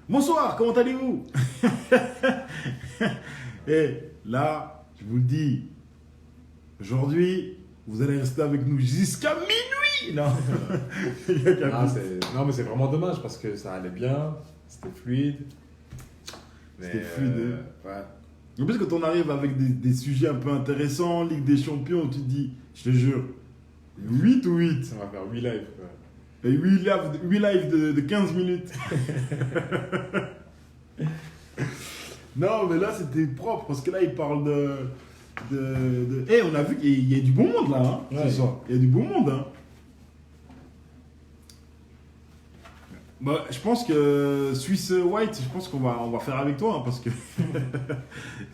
Bonsoir, comment allez-vous? Et là, je vous le dis, aujourd'hui, vous allez rester avec nous jusqu'à minuit. Non, il y a qu'à Ah, plus. non, mais c'est vraiment dommage parce que ça allait bien, c'était fluide. Mais C'était fluide. ouais. En plus, quand on arrive avec des sujets un peu intéressants, Ligue des Champions, tu te dis, je te jure, 8 ou 8. Ça va faire 8 lives. Quoi. Et 8 lives, 8 lives de 15 minutes. Non, mais là, c'était propre parce que là, il parle on a vu qu'il y a du bon monde là, hein, ce Ouais. soir. Il y a du bon monde, hein. Bah, je pense que Swiss White, je pense qu'on va faire avec toi, hein, parce que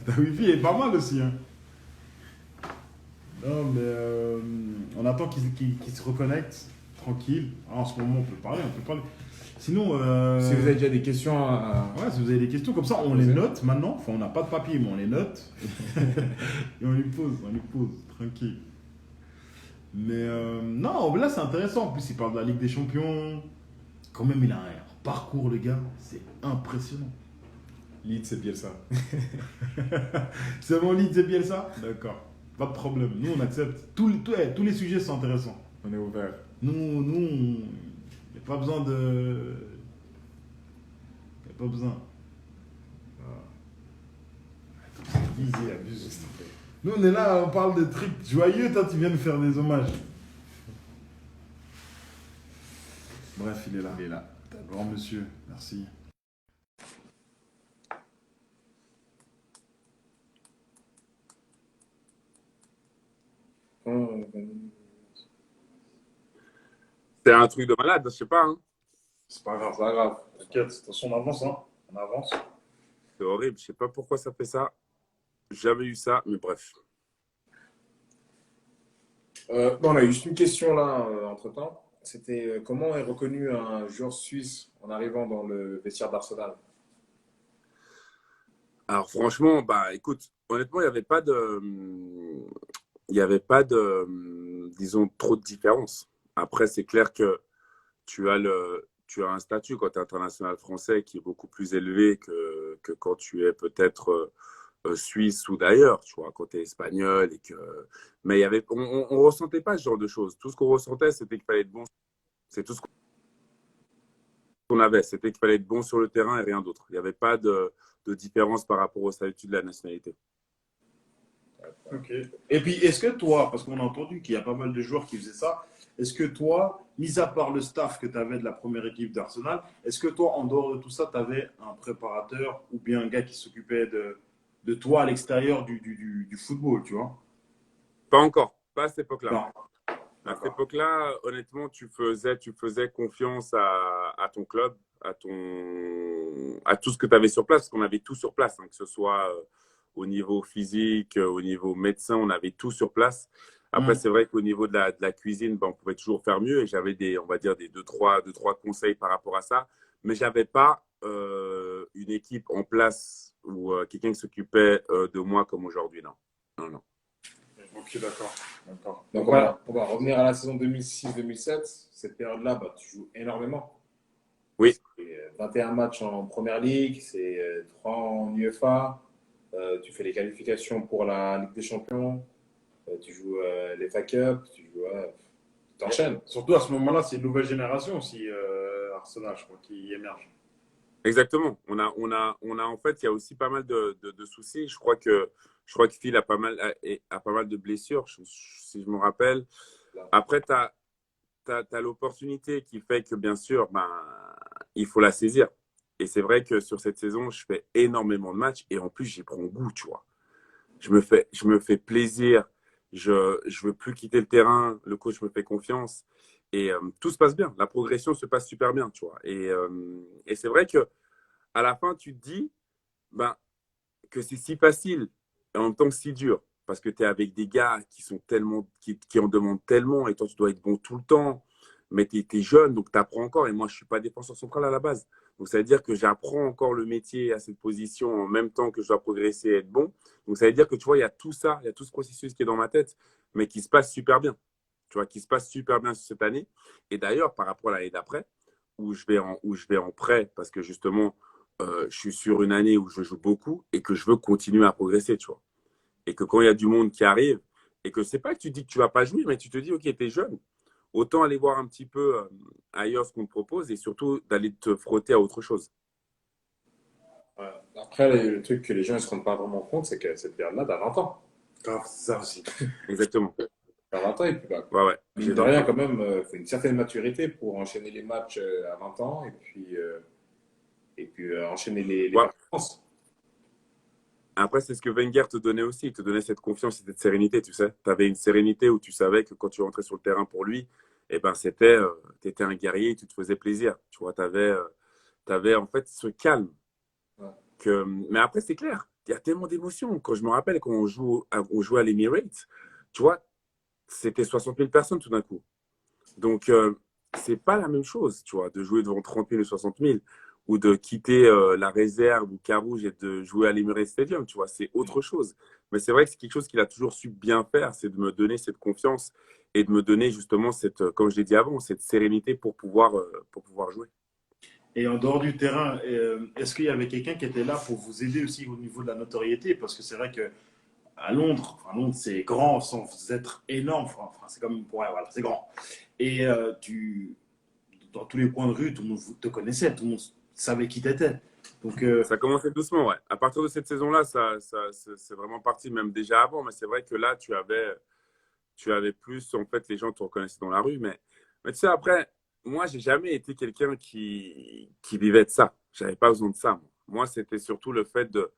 ta wifi est pas mal aussi, hein. Non, mais on attend qu'il se reconnecte, tranquille. Ah, en ce moment, on peut parler, on peut parler. Sinon, Si vous avez déjà des questions ouais, si vous avez des questions comme ça, on les note maintenant. Enfin, on n'a pas de papier, mais on les note. Et on lui pose, tranquille. Mais non, là, c'est intéressant. En plus, il parle de la Ligue des Champions. Quand même, il a un parcours, le gars. C'est impressionnant. Leeds et Bielsa. C'est mon lead, c'est bien ça. D'accord. Pas de problème. Nous, on accepte. Tous les sujets sont intéressants. On est ouvert. Nous, il n'y a pas besoin de. Il n'y a pas besoin. Easy, abuse, s'il te plaît. Nous, on est là, on parle de trucs joyeux. Toi, tu viens de faire des hommages. Bref, il est là. Il est là. Grand monsieur, merci. C'est un truc de malade, je sais pas. Hein. C'est pas grave, c'est pas grave. T'inquiète, de toute façon, on avance, hein. On avance. C'est horrible, je sais pas pourquoi ça fait ça. Jamais eu ça, mais bref. Non, on a eu juste une question là, entre-temps. C'était comment est reconnu un joueur suisse en arrivant dans le vestiaire d'Arsenal? Alors franchement, bah écoute, honnêtement, il y avait pas de, disons, trop de différence. Après, c'est clair que tu as un statut quand tu es international français qui est beaucoup plus élevé que quand tu es peut-être suisse ou d'ailleurs, tu vois, quand tu es espagnol et que. Mais on ressentait pas ce genre de choses. Tout ce qu'on ressentait, c'était qu'il fallait être bon. C'est tout ce qu'on avait. C'était qu'il fallait être bon sur le terrain et rien d'autre. Il n'y avait pas de différence par rapport au statut de la nationalité. Ok. Et puis, est-ce que toi, parce qu'on a entendu qu'il y a pas mal de joueurs qui faisaient ça, est-ce que toi, mis à part le staff que tu avais de la première équipe d'Arsenal, est-ce que toi, en dehors de tout ça, tu avais un préparateur ou bien un gars qui s'occupait de toi à l'extérieur du football, tu vois? Pas encore, pas à cette époque-là. Non. À cette D'accord. époque-là, honnêtement, tu faisais confiance à ton club, à tout ce que tu avais sur place, parce qu'on avait tout sur place, hein, que ce soit au niveau physique, au niveau médecin, on avait tout sur place. Après, Hmm. c'est vrai qu'au niveau de la cuisine, ben, on pouvait toujours faire mieux et j'avais on va dire, des deux, trois conseils par rapport à ça. Mais j'avais pas une équipe en place ou quelqu'un qui s'occupait de moi comme aujourd'hui, non. Non, non. Ok, d'accord. D'accord. Donc Voilà. on va revenir à la saison 2006-2007. Cette période-là, bah, tu joues énormément. Oui, C'est 21 matchs en Première Ligue, c'est 3 en UEFA. Tu fais les qualifications pour la Ligue des Champions. Tu joues les FA Cup. Tu joues, t'enchaînes. Surtout à ce moment-là, c'est une nouvelle génération aussi, Arsenal, je crois, qui émerge. exactement. On a en fait, il y a aussi pas mal de soucis. Je crois que Phil a pas mal de blessures, si je me rappelle. Après, tu as l'opportunité qui fait que, bien sûr, ben, il faut la saisir. Et c'est vrai que sur cette saison, je fais énormément de matchs et en plus, j'y prends goût, tu vois. Je me fais plaisir. Je veux plus quitter le terrain. Le coach me fait confiance. Et tout se passe bien. La progression se passe super bien, tu vois. Et c'est vrai que à la fin, tu te dis ben, que c'est si facile et en même temps si dur. Parce que tu es avec des gars qui en demandent tellement et toi, tu dois être bon tout le temps. Mais tu es jeune, donc tu apprends encore. Et moi, je ne suis pas défenseur central à la base. Donc, ça veut dire que j'apprends encore le métier à cette position en même temps que je dois progresser et être bon. Donc, ça veut dire que tu vois, il y a tout ça, il y a tout ce processus qui est dans ma tête, mais qui se passe super bien. Tu vois, qui se passe super bien cette année. Et d'ailleurs, par rapport à l'année d'après, où je vais en prêt, parce que justement, je suis sur une année où je joue beaucoup et que je veux continuer à progresser, tu vois. Et que quand il y a du monde qui arrive, et que c'est pas que tu dis que tu vas pas jouer, mais tu te dis, OK, tu es jeune, autant aller voir un petit peu ailleurs ce qu'on te propose et surtout d'aller te frotter à autre chose. Ouais. Après, le truc que les gens ne se rendent pas vraiment compte, c'est que cette période-là, t'as 20 ans. Grave, c'est ça aussi. Exactement. T'as 20 ans et puis bah, Ouais, ouais. J'ai mine de 20 rien, ans. quand même, faut une certaine maturité pour enchaîner les matchs à 20 ans et puis enchaîner les Ouais. performances. Après, c'est ce que Wenger te donnait aussi. Il te donnait cette confiance et cette sérénité, tu sais. Tu avais une sérénité où tu savais que quand tu rentrais sur le terrain pour lui, eh ben, tu étais un guerrier et tu te faisais plaisir. Tu vois, tu avais en fait ce calme. Ouais. Mais après, c'est clair, il y a tellement d'émotions. Quand je me rappelle, quand on jouait à l'Emirates, tu vois, c'était 60 000 personnes tout d'un coup. Donc, c'est pas la même chose, tu vois, de jouer devant 30 000 ou 60 000 ou de quitter la réserve ou Carouge et de jouer à l'Emirates Stadium, tu vois, c'est autre chose. Mais c'est vrai que c'est quelque chose qu'il a toujours su bien faire, c'est de me donner cette confiance et de me donner justement cette, comme je l'ai dit avant, cette sérénité pour pouvoir jouer. Et en dehors du terrain, est-ce qu'il y avait quelqu'un qui était là pour vous aider aussi au niveau de la notoriété? Parce que c'est vrai que à Londres, enfin, Londres c'est grand sans être énorme, enfin, c'est comme, ouais, voilà, c'est grand. Et dans tous les coins de rue, tout le monde te connaissait, tout le monde savait qui t'étais. Donc, Ça commençait doucement, ouais. À partir de cette saison-là, c'est vraiment parti, même déjà avant. Mais c'est vrai que là, tu avais plus, en fait, les gens te reconnaissaient dans la rue. Mais tu sais, après, moi, j'ai jamais été quelqu'un qui vivait de ça. J'avais pas besoin de ça. Moi, c'était surtout le fait de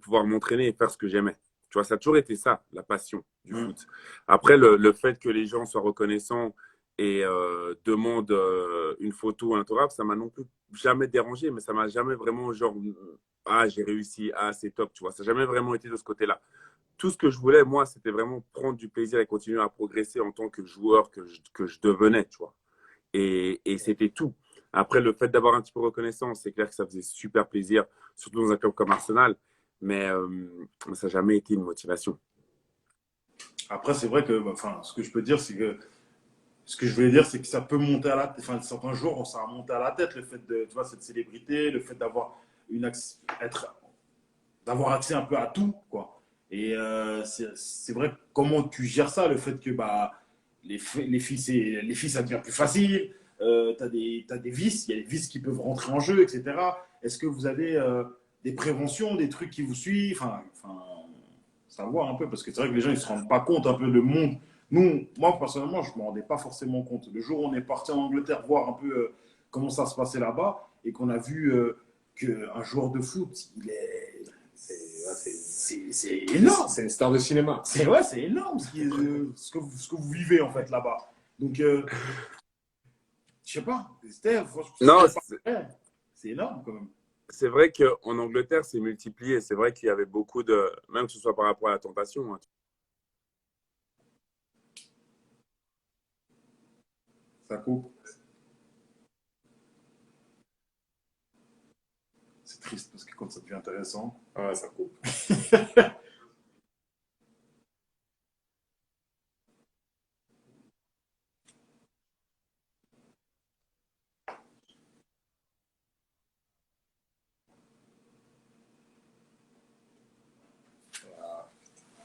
pouvoir m'entraîner et faire ce que j'aimais. Tu vois, ça a toujours été ça, la passion du foot. Après, le fait que les gens soient reconnaissants et demandent une photo, un autographe, ça m'a non plus jamais dérangé, mais ça m'a jamais vraiment genre, ah, j'ai réussi, ah, c'est top, tu vois. Ça n'a jamais vraiment été de ce côté-là. Tout ce que je voulais, moi, c'était vraiment prendre du plaisir et continuer à progresser en tant que joueur que je devenais, tu vois. Et c'était tout. Après, le fait d'avoir un petit peu de reconnaissance, c'est clair que ça faisait super plaisir, surtout dans un club comme Arsenal, mais ça n'a jamais été une motivation. après, c'est vrai que, enfin, ce que je peux dire, c'est que ce que je voulais dire, c'est que ça peut monter à la tête. Enfin, certains jours, ça a monté à la tête, le fait de, tu vois, cette célébrité, le fait d'avoir d'avoir accès un peu à tout, quoi. Et c'est vrai, comment tu gères ça, le fait que bah, les filles, ça devient plus facile, t'as des vices, il y a des vices qui peuvent rentrer en jeu, etc. Est-ce que vous avez des préventions, des trucs qui vous suivent, savoir un peu, parce que c'est vrai que les gens ils se rendent pas compte un peu le monde. Nous, moi personnellement, je me rendais pas forcément compte. Le jour où on est parti en Angleterre voir un peu comment ça se passait là-bas et qu'on a vu qu'un joueur de foot, c'est énorme. C'est une star de cinéma. C'est énorme ce que vous vivez en fait là-bas. Donc, je sais pas, Steph, Non, c'est énorme quand même. c'est vrai qu'en Angleterre, c'est multiplié. C'est vrai qu'il y avait beaucoup de, même que ce soit par rapport à la tentation, hein. Ça coupe. C'est triste parce que quand ça devient intéressant. Ouais, ça coupe. Ah,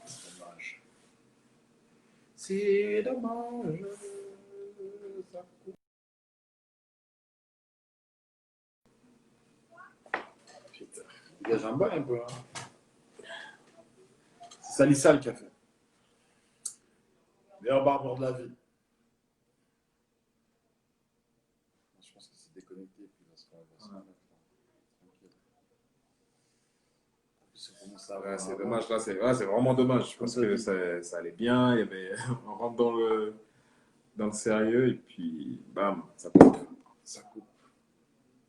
c'est dommage. C'est dommage. Ça coupe. Putain. Dégage un bail un peu. Hein. C'est Salissa qui a fait. Meilleur barbeur de la vie. Je pense que c'est déconnecté. Puis là, c'est pas grave. Ouais, c'est dommage. Là, c'est vraiment dommage parce que ça allait bien. Il y avait, on rentre dans le sérieux et puis bam, ça coupe. Ça coupe.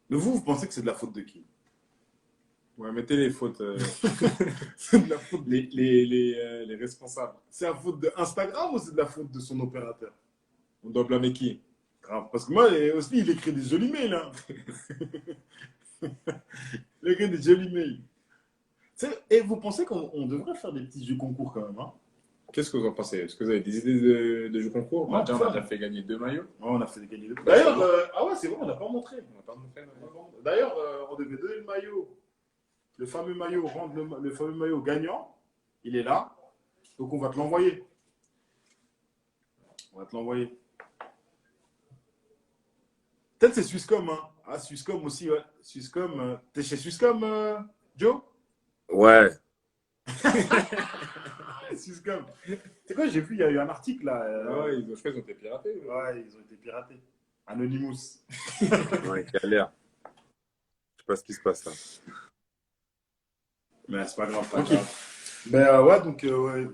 Mais vous pensez que c'est de la faute de qui? Ouais, mettez les fautes. C'est de la faute de... Les responsables. C'est la faute de Instagram ou c'est de la faute de son opérateur? On doit blâmer qui? Grave. Parce que moi aussi, il écrit des jolis mails. Hein. Il écrit des jolis mails. Et vous pensez qu'on devrait faire des petits jeux concours quand même, hein? Qu'est-ce que vous en pensez? Est-ce que vous avez des idées de jeux concours? Ouais, Déjà, on a déjà fait gagner 2 maillots. Ouais, on a fait gagner deux. D'ailleurs, ah ouais, c'est vrai, on n'a pas montré. On n'a pas montré. D'ailleurs, on devait donner le maillot, le fameux maillot, rendre le fameux maillot gagnant. Il est là. Donc, on va te l'envoyer. On va te l'envoyer. Peut-être c'est Swisscom, hein. Ah, Swisscom aussi, ouais. Swisscom. T'es chez Swisscom, Joe? Ouais. Swisscom. C'est quoi, j'ai vu, il y a eu un article là. Ouais, je crois qu'ils ont été piratés. Ouais, ils ont été piratés. Anonymous. Ouais, galère. Je sais pas ce qui se passe là. Mais c'est pas grave, Pas tranquille. Ben ouais, donc, ouais.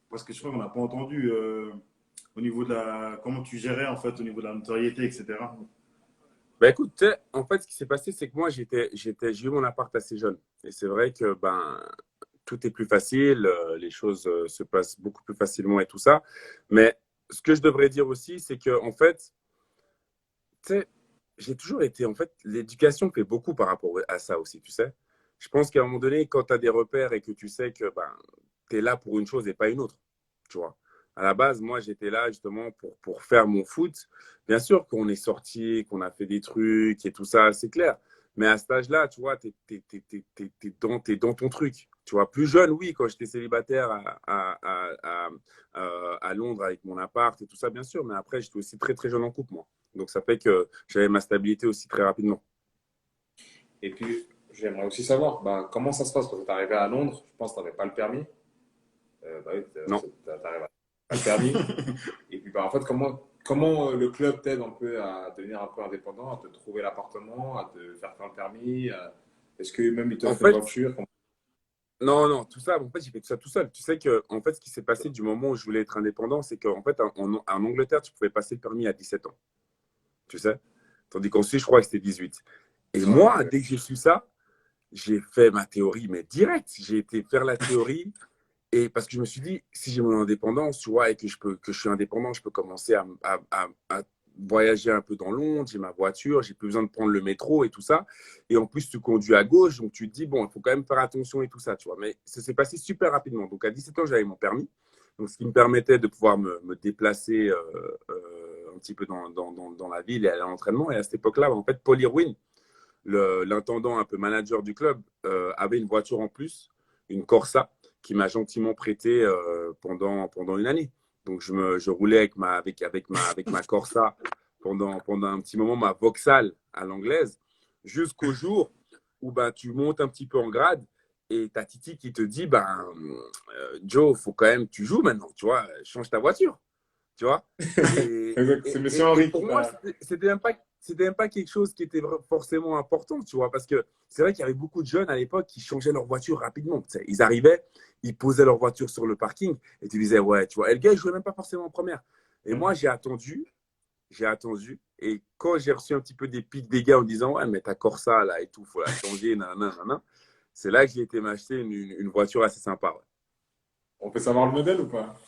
Parce que je crois qu'on n'a pas entendu au niveau de la. Comment tu gérais en fait, au niveau de la notoriété, etc. Bah écoute, tu sais, en fait, ce qui s'est passé, c'est que moi, j'ai eu mon appart assez jeune. Et c'est vrai que tout est plus facile, les choses se passent beaucoup plus facilement et tout ça. Mais ce que je devrais dire aussi, c'est que en fait, tu sais, j'ai toujours été, en fait, l'éducation fait beaucoup par rapport à ça aussi, tu sais. Je pense qu'à un moment donné, quand tu as des repères et que tu sais que tu es là pour une chose et pas une autre, tu vois. À la base, moi, j'étais là justement pour faire mon foot. Bien sûr qu'on est sorti, qu'on a fait des trucs et tout ça, c'est clair. Mais à cet âge-là, tu vois, t'es dans ton truc. Tu vois, plus jeune, oui, quand j'étais célibataire à Londres avec mon appart et tout ça, bien sûr. Mais après, j'étais aussi très, très jeune en couple, moi. Donc, ça fait que j'avais ma stabilité aussi très rapidement. Et puis, j'aimerais aussi savoir comment ça se passe quand tu es arrivé à Londres. Je pense que tu n'avais pas le permis. Oui, Non. tu arrives à pas le permis. Et puis, en fait, comment le club t'aide un peu à devenir un peu indépendant, à te trouver l'appartement, à te faire faire le permis est-ce que même ils En t'offrent une fait, voiture? non, non, tout ça, en fait, j'ai fait tout ça tout seul. Tu sais que, en fait, ce qui s'est passé du moment où je voulais être indépendant, c'est qu'en fait, en Angleterre, tu pouvais passer le permis à 17 ans. Tu sais? Tandis qu'en Suisse, je crois que c'était 18. Et moi, Ouais. dès que j'ai su ça, j'ai fait ma théorie, mais direct. J'ai été faire la théorie. Et parce que je me suis dit, si j'ai mon indépendance, tu vois, et que je suis indépendant, je peux commencer à voyager un peu dans Londres, j'ai ma voiture, j'ai plus besoin de prendre le métro et tout ça. Et en plus, tu conduis à gauche, donc tu te dis, bon, il faut quand même faire attention et tout ça, tu vois. Mais ça s'est passé super rapidement. Donc à 17 ans, j'avais mon permis, donc ce qui me permettait de pouvoir me déplacer un petit peu dans la ville et aller à l'entraînement. Et à cette époque-là, en fait, Paul Irwin, l'intendant un peu manager du club, avait une voiture en plus, une Corsa, qui m'a gentiment prêté pendant une année. Donc, je roulais avec ma Corsa pendant un petit moment, ma Vauxhall à l'anglaise, jusqu'au jour où tu montes un petit peu en grade et ta Titi qui te dit Joe, faut quand même, tu joues maintenant, tu vois, change ta voiture, tu vois. C'est Monsieur Henry qui Pour moi, t'a. c'était même pas quelque chose qui était forcément important, tu vois, parce que c'est vrai qu'il y avait beaucoup de jeunes à l'époque qui changeaient leur voiture rapidement. Tu sais, ils arrivaient, ils posaient leur voiture sur le parking et tu disais, ouais, tu vois, et le gars, il jouait même pas forcément en première. Et moi, j'ai attendu, et quand j'ai reçu un petit peu des pics des gars en disant, ouais, mais ta Corsa, là, et tout, faut la changer, nanana, c'est là que j'ai été m'acheter une voiture assez sympa, ouais. On peut savoir le modèle ou pas?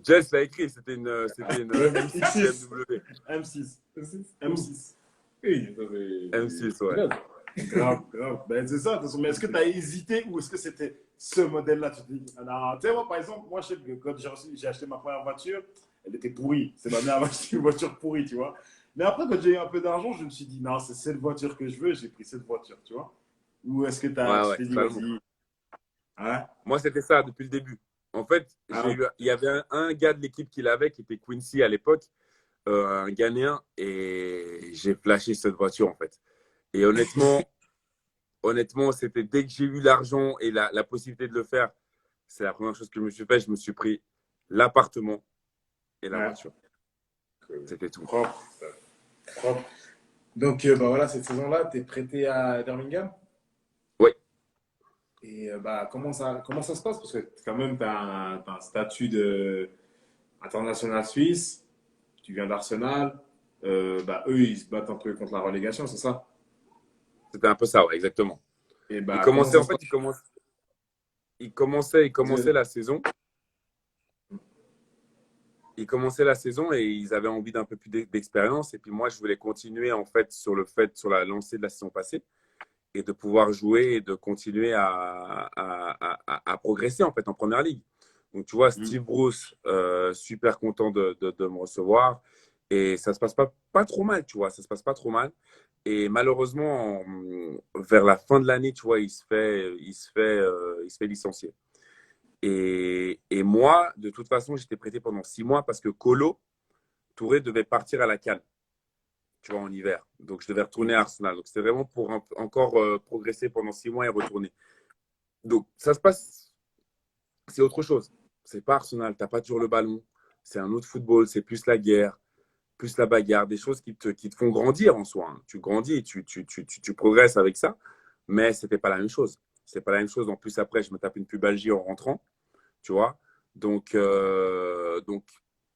Jess l'a écrit, c'était une M6 X6. BMW. M6. M6. M6. Oui, ça, c'est M6, ouais. pilote. Grave, grave. Ben, c'est ça, de toute façon. Mais est-ce que tu as hésité ou est-ce que c'était ce modèle-là? Tu te dis, ah non, tu sais, moi, par exemple, moi, je sais que quand j'ai acheté ma première voiture, elle était pourrie. C'est ma mère acheté une voiture pourrie, tu vois. Mais après, quand j'ai eu un peu d'argent, je me suis dit, non, c'est cette voiture que je veux, j'ai pris cette voiture, tu vois. Ou est-ce que Ouais, tu ouais, t'es dit, totalement. vas-y, hein? Moi, c'était ça depuis le début. En fait, Ah, il y avait un gars de l'équipe qui l'avait, qui était Quincy à l'époque, un Ghanéen, et j'ai flashé cette voiture, en fait. Et honnêtement, c'était dès que j'ai eu l'argent et la possibilité de le faire, c'est la première chose que je me suis fait. Je me suis pris l'appartement et la ouais. voiture. C'était tout. Propre. Propre. Donc, voilà, cette saison-là, tu es prêté à Birmingham. Oui. Et comment ça se passe? Parce que quand même, tu as un statut de international suisse, tu viens d'Arsenal. Eux, ils se battent un peu contre la relégation, c'est ça? C'était un peu ça, ouais, exactement. Et comment Il commençait, ça en se passe? fait, il commençait la saison. Ils commençaient la saison et ils avaient envie d'un peu plus d'expérience. Et puis moi, je voulais continuer en fait sur la lancée de la saison passée et de pouvoir jouer et de continuer à progresser en fait en première ligue. Donc tu vois, Mm. Steve Bruce, super content de me recevoir et ça se passe pas trop mal, tu vois, ça se passe pas trop mal. Et malheureusement, vers la fin de l'année, tu vois, il se fait licencier. Et moi, de toute façon, j'étais prêté pendant 6 mois parce que Kolo Touré devait partir à la CAN, tu vois, en hiver. Donc, je devais retourner à Arsenal. Donc, c'était vraiment pour encore progresser pendant 6 mois et retourner. Donc, ça se passe, c'est autre chose. C'est pas Arsenal, t'as pas toujours le ballon. C'est un autre football, c'est plus la guerre, plus la bagarre, des choses qui te font grandir en soi, hein. Tu grandis, tu progresses avec ça, mais c'était pas la même chose. C'est pas la même chose. En plus, après, je me tape une pubalgie en rentrant, tu vois. Donc,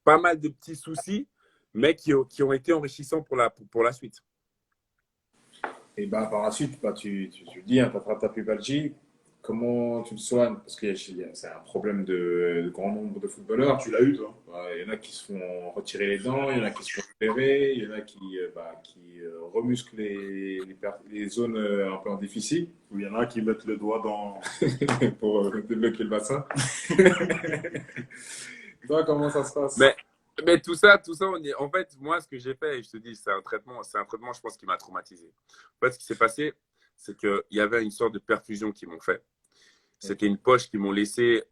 pas mal de petits soucis, mais qui ont été enrichissants pour la suite. Et bah, par la suite, bah, tu dis, hein, tu attrapes ta pubalgie. Comment tu le soignes? Parce que c'est un problème de grand nombre de footballeurs. Tu l'as eu, toi? Ouais, il y en a qui se font retirer les dents, il y en a qui se font opérer, il y en a qui remusclent les zones un peu en déficit Ou il y en a qui mettent le doigt dans. pour débloquer le bassin. Toi, comment ça se passe? Mais tout ça, en fait, moi, ce que j'ai fait, et je te dis, c'est un traitement, je pense, qui m'a traumatisé. En fait, ce qui s'est passé, c'est qu'il y avait une sorte de perfusion qu'ils m'ont fait. C'était une poche qu'ils m'ont laissé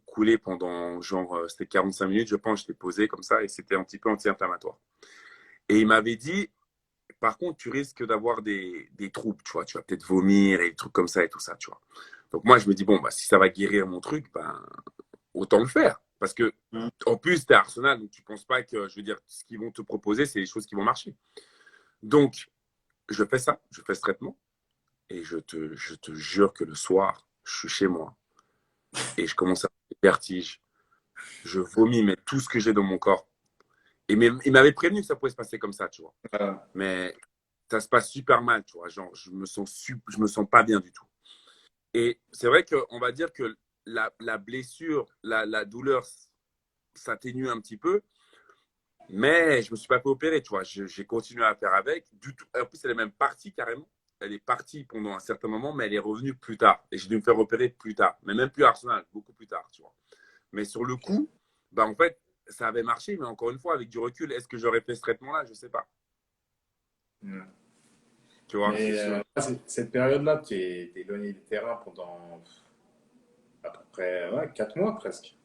couler pendant, genre, c'était 45 minutes, je pense, j'étais posé comme ça, et c'était un petit peu anti-inflammatoire. Et il m'avait dit, par contre, tu risques d'avoir des troubles, tu vois, tu vas peut-être vomir et des trucs comme ça et tout ça, tu vois. Donc moi, je me dis, bon, bah, si ça va guérir mon truc, ben, autant le faire. Parce que, en plus, tu es Arsenal, donc tu ne penses pas que, je veux dire, ce qu'ils vont te proposer, c'est les choses qui vont marcher. Donc, je fais ça, je fais ce traitement, et je te jure que le soir, je suis chez moi, et je commence à avoir des vertiges. Je vomis, mais tout ce que j'ai dans mon corps. Et mais, il m'avait prévenu que ça pouvait se passer comme ça, tu vois. Mais ça se passe super mal, tu vois. Genre, je me sens pas bien du tout. Et c'est vrai qu'on va dire que la blessure, la douleur s'atténue un petit peu, mais je ne me suis pas fait opérer, tu vois. J'ai continué à faire avec. Du tout. En plus, elle est même partie carrément. Elle est partie pendant un certain moment, mais elle est revenue plus tard. Et j'ai dû me faire opérer plus tard. Mais même plus à Arsenal, beaucoup plus tard, tu vois. Mais sur le coup, bah, en fait, ça avait marché. Mais encore une fois, avec du recul, est-ce que j'aurais fait ce traitement-là? Je ne sais pas. Tu vois, Mais cette période-là, tu es éloigné du terrain pendant à peu près 4 mois presque.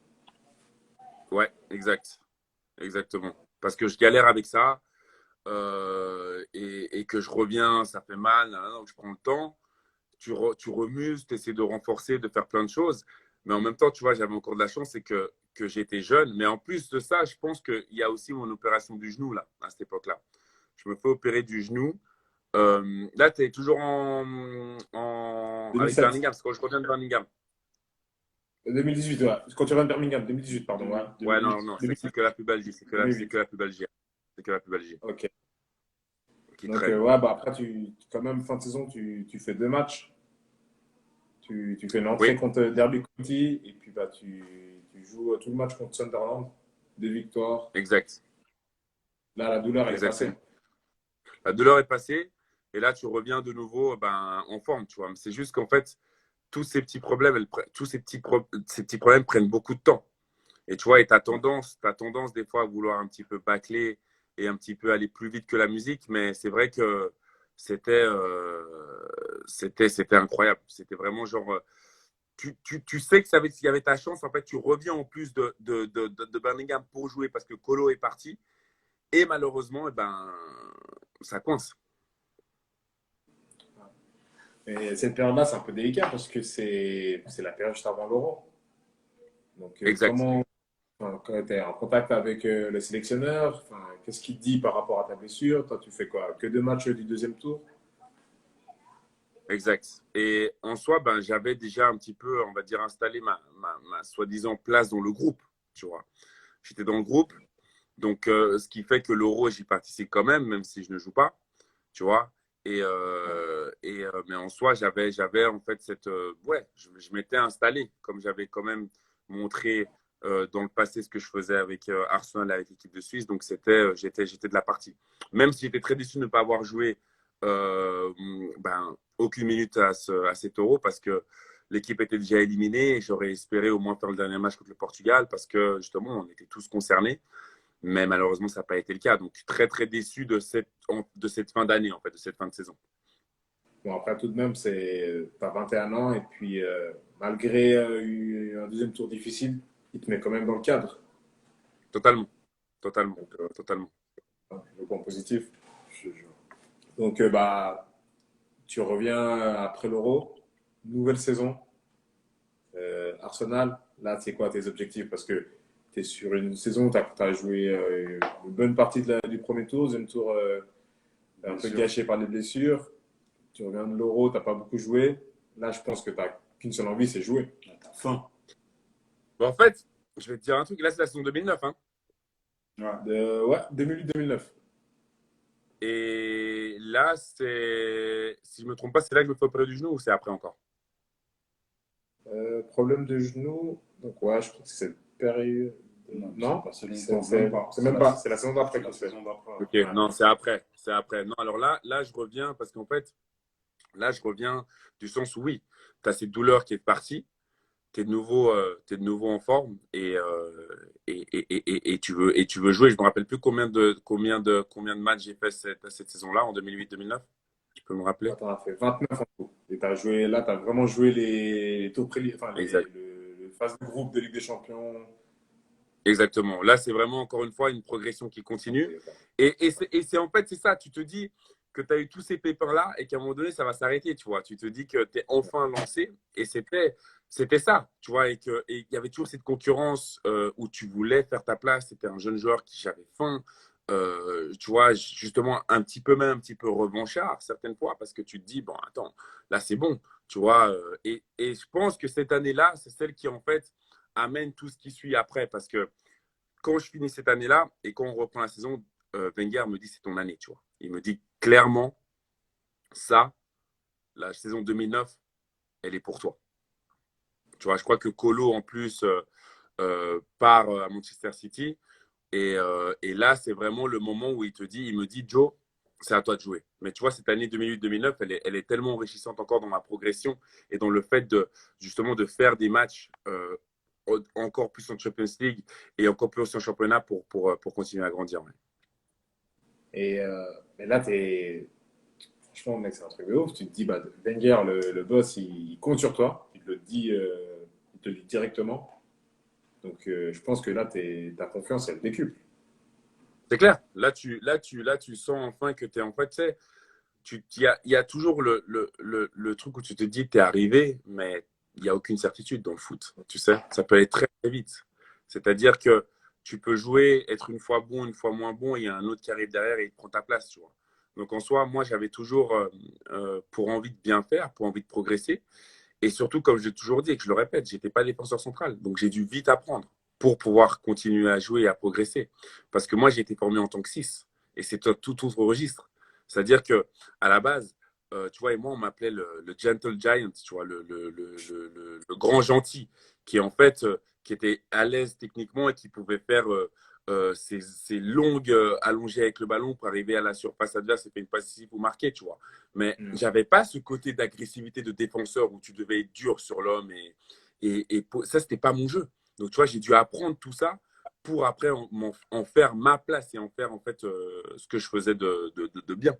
ouais, exact. Exactement. Parce que je galère avec ça et que je reviens, ça fait mal. Donc je prends le temps, tu remuses, tu essaies de renforcer, de faire plein de choses. Mais en même temps, tu vois, j'avais encore de la chance, c'est que j'étais jeune. Mais en plus de ça, je pense qu'il y a aussi mon opération du genou, là, à cette époque-là. Je me fais opérer du genou. Là, tu es toujours avec 2007. Birmingham, parce que quand je reviens de Birmingham. 2018, ouais. Quand tu reviens de Birmingham, 2018, pardon. Ouais. Ouais, 2008, non, non, c'est 2008, que la pubalgie. C'est que la 2008. pubalgie. C'est que la pubalgie Ok. qui Donc, traîne. ouais, bah après, quand même, fin de saison, tu fais 2 matchs. Tu fais une entrée Oui, contre Derby County et puis bah, tu joues tout le match contre Sunderland. 2 victoires. exact. Là, la douleur, elle est passée. Exactement. La douleur est passée et là, tu reviens de nouveau ben, en forme, tu vois. C'est juste qu'en fait, tous ces petits problèmes, ces petits problèmes prennent beaucoup de temps. Et tu vois, et t'as tendance des fois à vouloir un petit peu bâcler et un petit peu aller plus vite que la musique, mais c'est vrai que c'était, c'était incroyable. C'était vraiment genre, tu sais que il y avait ta chance. En fait, tu reviens en plus de Birmingham pour jouer parce que Colo est parti. Et malheureusement, eh ben, ça coince. Et cette période-là, c'est un peu délicat parce que c'est la période juste avant l'Euro. Donc, Exact. quand tu es en contact avec le sélectionneur, enfin, qu'est-ce qu'il te dit par rapport à ta blessure? Toi, tu fais quoi? Que 2 matchs du deuxième tour? Exact. Et en soi, ben, j'avais déjà un petit peu, on va dire, installé ma soi-disant place dans le groupe, tu vois. J'étais dans le groupe, donc ce qui fait que l'Euro, j'y participe quand même si je ne joue pas, tu vois. Mais en soi, j'avais en fait ouais, je m'étais installé, comme j'avais quand même montré dans le passé ce que je faisais avec Arsenal, avec l'équipe de Suisse. Donc j'étais de la partie. Même si j'étais très déçu de ne pas avoir joué ben, aucune minute à cet Euro parce que l'équipe était déjà éliminée et j'aurais espéré au moins faire le dernier match contre le Portugal parce que justement, on était tous concernés. Mais malheureusement, ça n'a pas été le cas. Donc, très, très déçu de cette fin d'année, en fait, de cette fin de saison. Bon, après, tout de même, tu as 21 ans et puis, malgré un deuxième tour difficile, il te met quand même dans le cadre. Totalement. Totalement. Donc, Totalement. le point positif. Je te jure. Donc, bah, tu reviens après l'Euro, nouvelle saison. Arsenal, là, c'est quoi tes objectifs? Parce que tu es sur une saison, tu as joué une bonne partie du premier tour, deuxième tour un Bien peu sûr. gâché par les blessures. Tu reviens de l'Euro, tu n'as pas beaucoup joué. Là, je pense que tu n'as qu'une seule envie, c'est jouer. T'as faim. Bon, en fait, je vais te dire un truc. Là, c'est la saison 2009. Hein. Ouais, 2008-2009. Et là, si je ne me trompe pas, c'est là que je me fais opérer du genou ou c'est après encore? Problème de genou. Donc, ouais, je crois que c'est cette période. Non, c'est pas c'est longtemps, même pas. même pas. C'est la saison d'après La qu'on fait. saison d'après. Ok, Ouais. non, c'est après. C'est après. Non, alors là, je reviens parce qu'en fait, là, je reviens du sens où oui, tu as cette douleur qui est partie, tu es t'es de nouveau en forme et tu veux jouer. Je me rappelle plus combien de matchs j'ai fait cette saison-là en 2008-2009. Tu peux me rappeler? Tu en as fait 29 en tout. Et là, tu as vraiment joué les tours enfin, Exact. le phase de groupe de Ligue des Champions. Exactement. Là, c'est vraiment encore une fois une progression qui continue. Et c'est en fait, c'est ça. Tu te dis que tu as eu tous ces pépins-là et qu'à un moment donné, ça va s'arrêter, tu vois. Tu te dis que tu es enfin lancé et c'était ça, tu vois. Et il y avait toujours cette concurrence où tu voulais faire ta place. C'était un jeune joueur qui avait faim. Tu vois, justement, un petit peu revanchard certaines fois parce que tu te dis, bon, attends, là, c'est bon, tu vois. Et je pense que cette année-là, c'est celle qui, en fait, amène tout ce qui suit après. Parce que quand je finis cette année-là et quand on reprend la saison, Wenger me dit c'est ton année, tu vois. Il me dit clairement, ça, la saison 2009, elle est pour toi. Tu vois, je crois que Colo, en plus, part à Manchester City. Et là, c'est vraiment le moment où il me dit, Joe, c'est à toi de jouer. Mais tu vois, cette année 2008-2009, elle est tellement enrichissante encore dans ma progression et dans le fait justement de faire des matchs encore plus en Champions League et encore plus en championnat pour continuer à grandir. Ouais. Mais là, franchement, mec, c'est un truc de ouf. Tu te dis, bah, Wenger, le boss, il compte sur toi. Il te le dit directement. Donc, je pense que là, ta confiance, elle décuple. C'est clair. Là, tu sens enfin que tu es en fait, il y a toujours le truc où tu te dis que tu es arrivé, mais il n'y a aucune certitude dans le foot. Tu sais, ça peut aller très, très vite. C'est-à-dire que tu peux jouer, être une fois bon, une fois moins bon, et il y a un autre qui arrive derrière et il prend ta place, tu vois. Donc en soi, moi, j'avais toujours pour envie de bien faire, pour envie de progresser. Et surtout, comme j'ai toujours dit et que je le répète, je n'étais pas défenseur central. Donc j'ai dû vite apprendre pour pouvoir continuer à jouer et à progresser. Parce que moi, j'ai été formé en tant que 6. Et c'est tout autre registre. C'est-à-dire que à la base, tu vois, et moi, on m'appelait le Gentle Giant, tu vois, le grand gentil, qui en fait, qui était à l'aise techniquement et qui pouvait faire ces longues allongées avec le ballon pour arriver à la surface adverse et faire une passe ici pour marquer, tu vois. Mais j'avais pas ce côté d'agressivité de défenseur où tu devais être dur sur l'homme et ça, c'était pas mon jeu. Donc, tu vois, j'ai dû apprendre tout ça pour après en faire ma place et en faire en fait ce que je faisais de bien.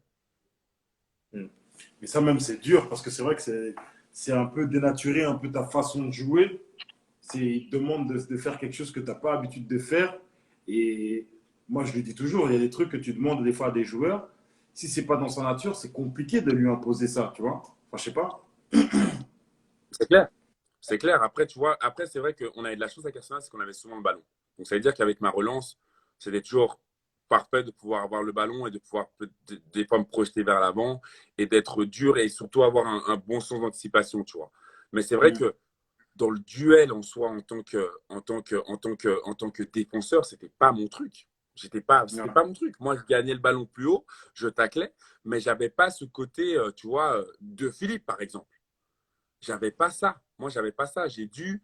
Mais ça même, c'est dur parce que c'est vrai que c'est un peu dénaturer un peu ta façon de jouer. Il te demande de faire quelque chose que tu n'as pas l'habitude de faire. Et moi, je le dis toujours, il y a des trucs que tu demandes des fois à des joueurs. Si c'est pas dans sa nature, c'est compliqué de lui imposer ça, tu vois. Enfin, je sais pas. C'est clair. C'est clair. Après, tu vois, après, c'est vrai qu'on avait de la chance avec Arsenal, c'est qu'on avait souvent le ballon. Donc, ça veut dire qu'avec ma relance, c'était toujours parfait de pouvoir avoir le ballon et de pouvoir des fois me projeter vers l'avant et d'être dur et surtout avoir un bon sens d'anticipation, tu vois. Mais c'est vrai que dans le duel en soi, en tant que défenseur, c'était pas mon truc. C'était pas mon truc. Moi, je gagnais le ballon plus haut, je taclais, mais j'avais pas ce côté, tu vois, de Philippe, par exemple. J'avais pas ça. Moi, j'avais pas ça. J'ai dû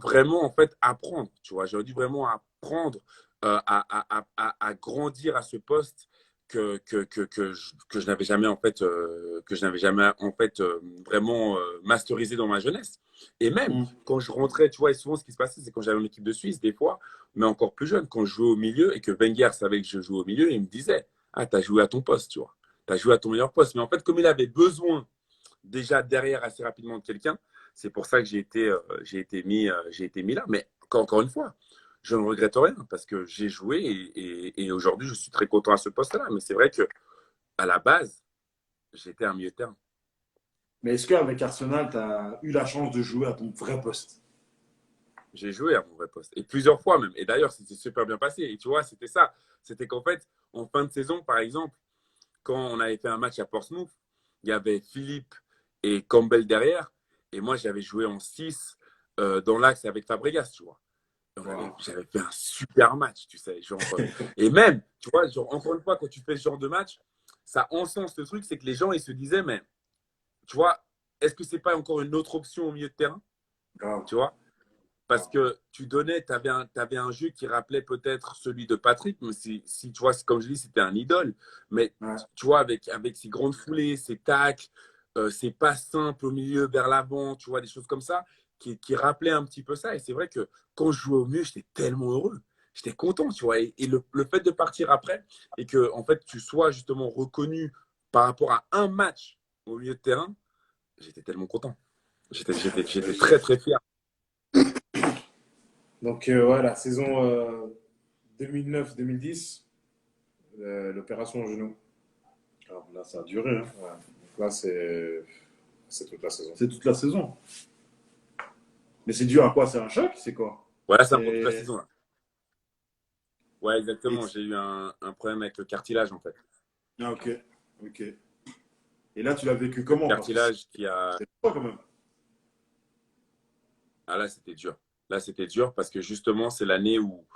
vraiment, en fait, apprendre, tu vois. J'ai dû vraiment apprendre à grandir à ce poste que je n'avais jamais, en fait, vraiment masterisé dans ma jeunesse. Et même quand je rentrais, tu vois, et souvent, ce qui se passait, c'est quand j'avais une équipe de Suisse, des fois, mais encore plus jeune, quand je jouais au milieu et que Wenger savait que je jouais au milieu, il me disait, ah, t'as joué à ton poste, tu vois. Tu as joué à ton meilleur poste. Mais en fait, comme il avait besoin déjà derrière assez rapidement de quelqu'un, c'est pour ça que j'ai été mis là. Mais encore une fois, je ne regrette rien parce que j'ai joué et aujourd'hui, je suis très content à ce poste-là. Mais c'est vrai que à la base, j'étais un milieu de terrain. Mais est-ce qu'avec Arsenal, tu as eu la chance de jouer à ton vrai poste? J'ai joué à mon vrai poste. Et plusieurs fois même. Et d'ailleurs, c'était super bien passé. Et tu vois, c'était ça. C'était qu'en fait, en fin de saison, par exemple, quand on avait fait un match à Portsmouth, il y avait Philippe et Campbell derrière. Et moi, j'avais joué en 6 dans l'axe avec Fabregas, tu vois. Wow. J'avais fait un super match, tu sais. Genre, et même, tu vois, genre, encore une fois, quand tu fais ce genre de match, ça encense le truc, c'est que les gens, ils se disaient, mais, tu vois, est-ce que c'est pas encore une autre option au milieu de terrain, Grave. tu vois? Parce que tu donnais, tu avais un jeu qui rappelait peut-être celui de Patrick, mais si tu vois, comme je dis, c'était un idole. Mais Ouais. tu vois, avec ses grandes foulées, ses tacles, ses passes simples au milieu vers l'avant, tu vois, des choses comme ça, qui rappelaient un petit peu ça. Et c'est vrai que quand je jouais au mieux, j'étais tellement heureux. J'étais content, tu vois. Et le fait de partir après, et que en fait, tu sois justement reconnu par rapport à un match au milieu de terrain, j'étais tellement content. J'étais très, très fier. Donc, ouais, la saison 2009-2010, l'opération genou. Alors là, ça a duré. Hein. Ouais. Donc là, c'est toute la saison. C'est toute la saison. Mais c'est dû à quoi? C'est un choc? C'est quoi? Voilà, c'est un peu toute la C'est... saison là. Ouais, Et... exactement. J'ai eu un problème avec le cartilage en fait. Ah, ok. Ok. Et là, tu l'as vécu comment? Parce que Cartilage qui a. c'est toi quand même. Ah là, c'était dur. Là, c'était dur parce que justement, c'est l'année où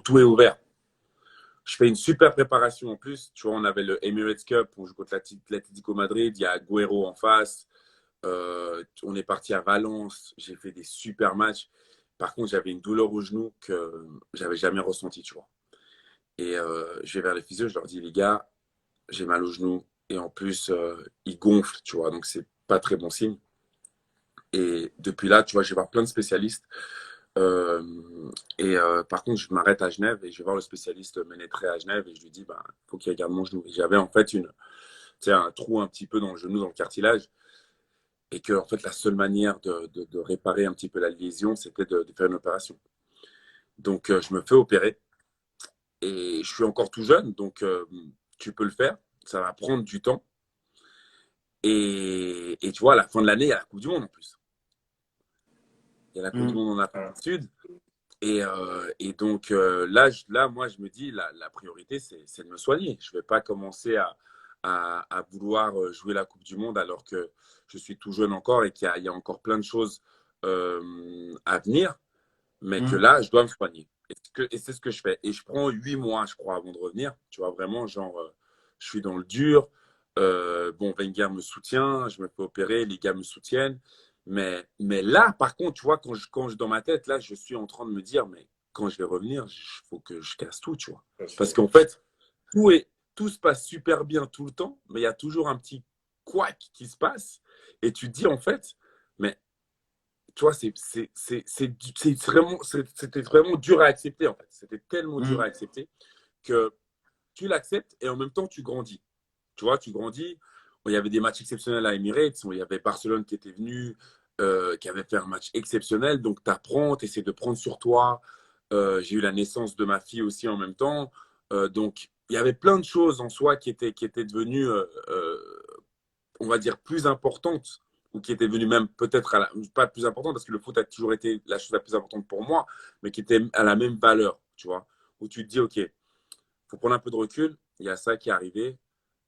tout est ouvert. Je fais une super préparation en plus. Tu vois, on avait le Emirates Cup, on joue contre l'Atlético Madrid. Il y a Agüero en face. On est parti à Valence. J'ai fait des super matchs. Par contre, j'avais une douleur au genou que j'avais jamais ressentie, tu vois. Et je vais vers les physios, je leur dis, les gars, j'ai mal au genou. Et en plus, il gonfle, tu vois. Donc, c'est pas très bon signe. Et depuis là, tu vois, je vais voir plein de spécialistes. Euh, par contre, je m'arrête à Genève et je vais voir le spécialiste Ménétré à Genève et je lui dis, bah, faut qu'il regarde mon genou. Et j'avais en fait un trou un petit peu dans le genou, dans le cartilage. Et que, en fait, la seule manière de réparer un petit peu la lésion, c'était de faire une opération. Donc, je me fais opérer et je suis encore tout jeune. Donc, tu peux le faire. Ça va prendre du temps. Et tu vois, à la fin de l'année, il y a la Coupe du Monde en plus. Il y a la Coupe du Hum. Monde en Afrique du Sud. Et donc là, moi, je me dis, la priorité, c'est de me soigner. Je ne vais pas commencer à vouloir jouer la Coupe du Monde alors que je suis tout jeune encore et qu'il y a encore plein de choses à venir, mais que Hum. là, je dois me soigner. Et c'est ce que je fais. Et je prends 8 mois, je crois, avant de revenir. Tu vois, vraiment, genre, je suis dans le dur. Bon, Wenger me soutient, je me fais opérer, les gars me soutiennent. Mais là, par contre, tu vois, dans ma tête, là, je suis en train de me dire, mais quand je vais revenir, il faut que je casse tout, tu vois. Parce qu'en fait, tout se passe super bien tout le temps, mais il y a toujours un petit couac qui se passe. Et tu te dis, en fait, mais tu vois, c'était vraiment dur à accepter, en fait. C'était tellement dur à Hum. accepter que tu l'acceptes et en même temps, tu grandis. Tu vois, tu grandis. Il y avait des matchs exceptionnels à Emirates. Il y avait Barcelone qui était venu, qui avait fait un match exceptionnel. Donc, tu apprends, tu essaies de prendre sur toi. J'ai eu la naissance de ma fille aussi en même temps. Donc, il y avait plein de choses en soi qui étaient devenues, on va dire, plus importantes ou qui étaient venues même peut-être, pas plus importantes parce que le foot a toujours été la chose la plus importante pour moi, mais qui étaient à la même valeur, tu vois, où tu te dis, OK, faut prendre un peu de recul. Il y a ça qui est arrivé.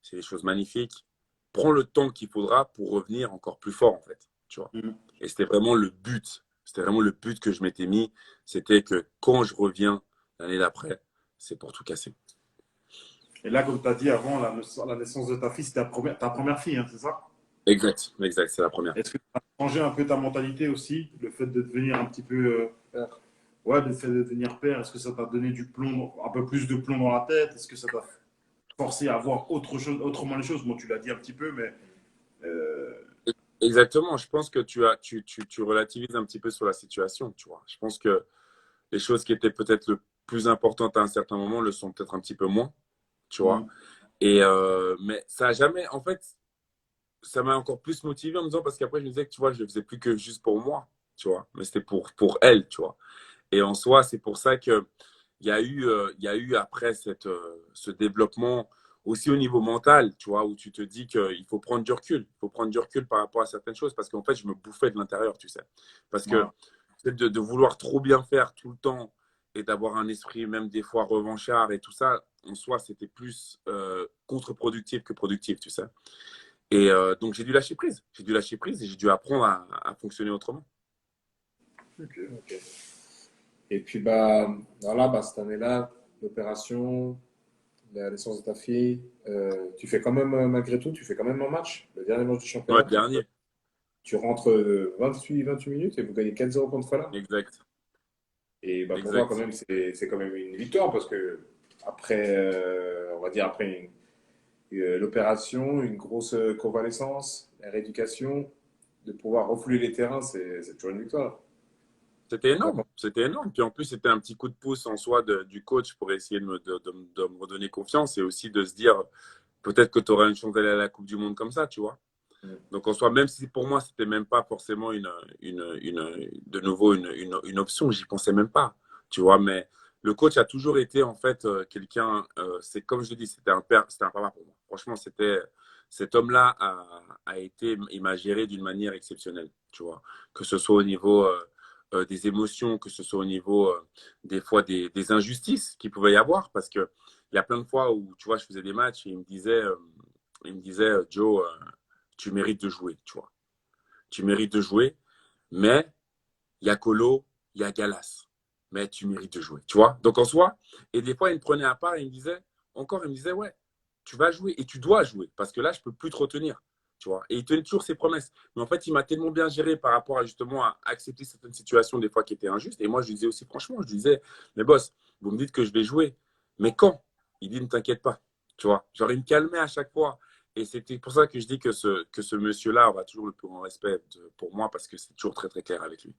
C'est des choses magnifiques. Prends le temps qu'il faudra pour revenir encore plus fort, en fait. Tu vois. Hum. Et c'était vraiment le but. C'était vraiment le but que je m'étais mis. C'était que quand je reviens l'année d'après, c'est pour tout casser. Et là, comme tu as dit avant, la naissance de ta fille, c'était ta première fille, hein, c'est ça? Exact, exact, c'est la première. Est-ce que ça a changé un peu ta mentalité aussi, le fait de devenir un petit peu. Ouais, le fait de devenir père, est-ce que ça t'a donné du plomb, un peu plus de plomb dans la tête? Est-ce que ça t'a forcé à voir autre chose, autrement les choses? Bon, tu l'as dit un petit peu, mais. Exactement. Je pense que tu relativises un petit peu sur la situation, tu vois. Je pense que les choses qui étaient peut-être le plus importantes à un certain moment le sont peut-être un petit peu moins, tu vois. Hum. Mais ça a jamais, en fait, ça m'a encore plus motivé en me disant, parce qu'après, je me disais que, tu vois, je le faisais plus que juste pour moi, tu vois, mais c'était pour elle, tu vois. Et en soi, c'est pour ça que il y a eu après ce développement aussi au niveau mental, tu vois, où tu te dis qu'il faut prendre du recul. Il faut prendre du recul par rapport à certaines choses parce qu'en fait, je me bouffais de l'intérieur, tu sais. Parce que Ouais. de vouloir trop bien faire tout le temps et d'avoir un esprit même des fois revanchard et tout ça, en soi, c'était plus contre-productif que productif, tu sais. Et donc, j'ai dû lâcher prise. J'ai dû lâcher prise et j'ai dû apprendre à fonctionner autrement. Ok. Ok. Et puis, bah, voilà, bah, cette année-là, l'opération, la naissance de ta fille, tu fais quand même, malgré tout, tu fais quand même un match, le dernier match du Ouais, championnat. dernier. Tu rentres 28 minutes et vous gagnez 4-0 contre Fulham. Exact. Et bah, pour toi, quand Exact. même, c'est quand même une victoire parce que après, on va dire, après l'opération, une grosse convalescence, la rééducation, de pouvoir refouler les terrains, c'est toujours une victoire. C'était T'en énorme, penses- c'était énorme. Puis en plus, c'était un petit coup de pouce en soi du coach pour essayer de me redonner confiance et aussi de se dire peut-être que tu auras une chance d'aller à la Coupe du Monde comme ça, tu vois. Donc en soi, même si pour moi, c'était même pas forcément de nouveau une option, j'y pensais même pas, tu vois. Mais le coach a toujours été en fait quelqu'un, c'est comme je le dis, c'était un père, c'était un papa pour moi. Franchement, cet homme-là a été, il m'a géré d'une manière exceptionnelle, tu vois. Que ce soit au niveau des émotions, que ce soit au niveau des fois des injustices qu'il pouvait y avoir, parce que il y a plein de fois où, tu vois, je faisais des matchs et il me disait Joe, tu mérites de jouer, tu vois. Tu mérites de jouer, mais il y a Colo, il y a Galas, mais tu mérites de jouer, tu vois. Donc en soi, et des fois, il me prenait à part et il me disait, ouais, tu vas jouer et tu dois jouer, parce que là, je peux plus te retenir, tu vois. Et il tenait toujours ses promesses. Mais en fait, il m'a tellement bien géré par rapport à justement à accepter certaines situations des fois qui étaient injustes. Et moi, je lui disais aussi franchement, je lui disais, mais boss, vous me dites que je vais jouer, mais quand? Il dit, ne t'inquiète pas, tu vois. Genre, il me calmait à chaque fois. Et c'était pour ça que je dis que ce monsieur-là aura toujours le plus grand respect pour moi parce que c'est toujours très, très clair avec lui.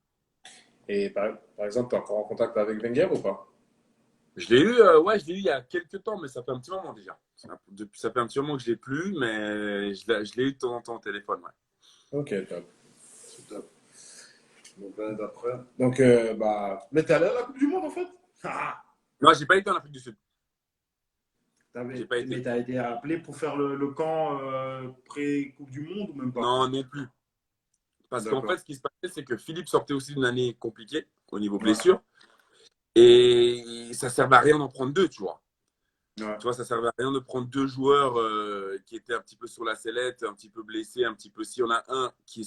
Et par exemple, tu es encore en contact avec Wenger ou pas? Je l'ai eu il y a quelques temps, mais ça fait un petit moment déjà. Ça fait un petit moment que je l'ai plus, mais je l'ai eu de temps en temps au téléphone, ouais. Ok, top. C'est top. Donc l'année d'après. Donc, bah, Mais t'es allé à la Coupe du Monde en fait? Ah, Non, j'ai pas été en Afrique du Sud. J'ai pas mais été. t'as été appelé pour faire le camp pré-Coupe du Monde ou même pas? Non, non plus. Parce qu'en fait, D'accord. ce qui se passait, c'est que Philippe sortait aussi d'une année compliquée au niveau Ouais. blessure. Et ça servait à rien d'en prendre deux, tu vois. Ouais. Tu vois, ça servait à rien de prendre deux joueurs qui étaient un petit peu sur la sellette, un petit peu blessés, un petit peu. Si on a un qui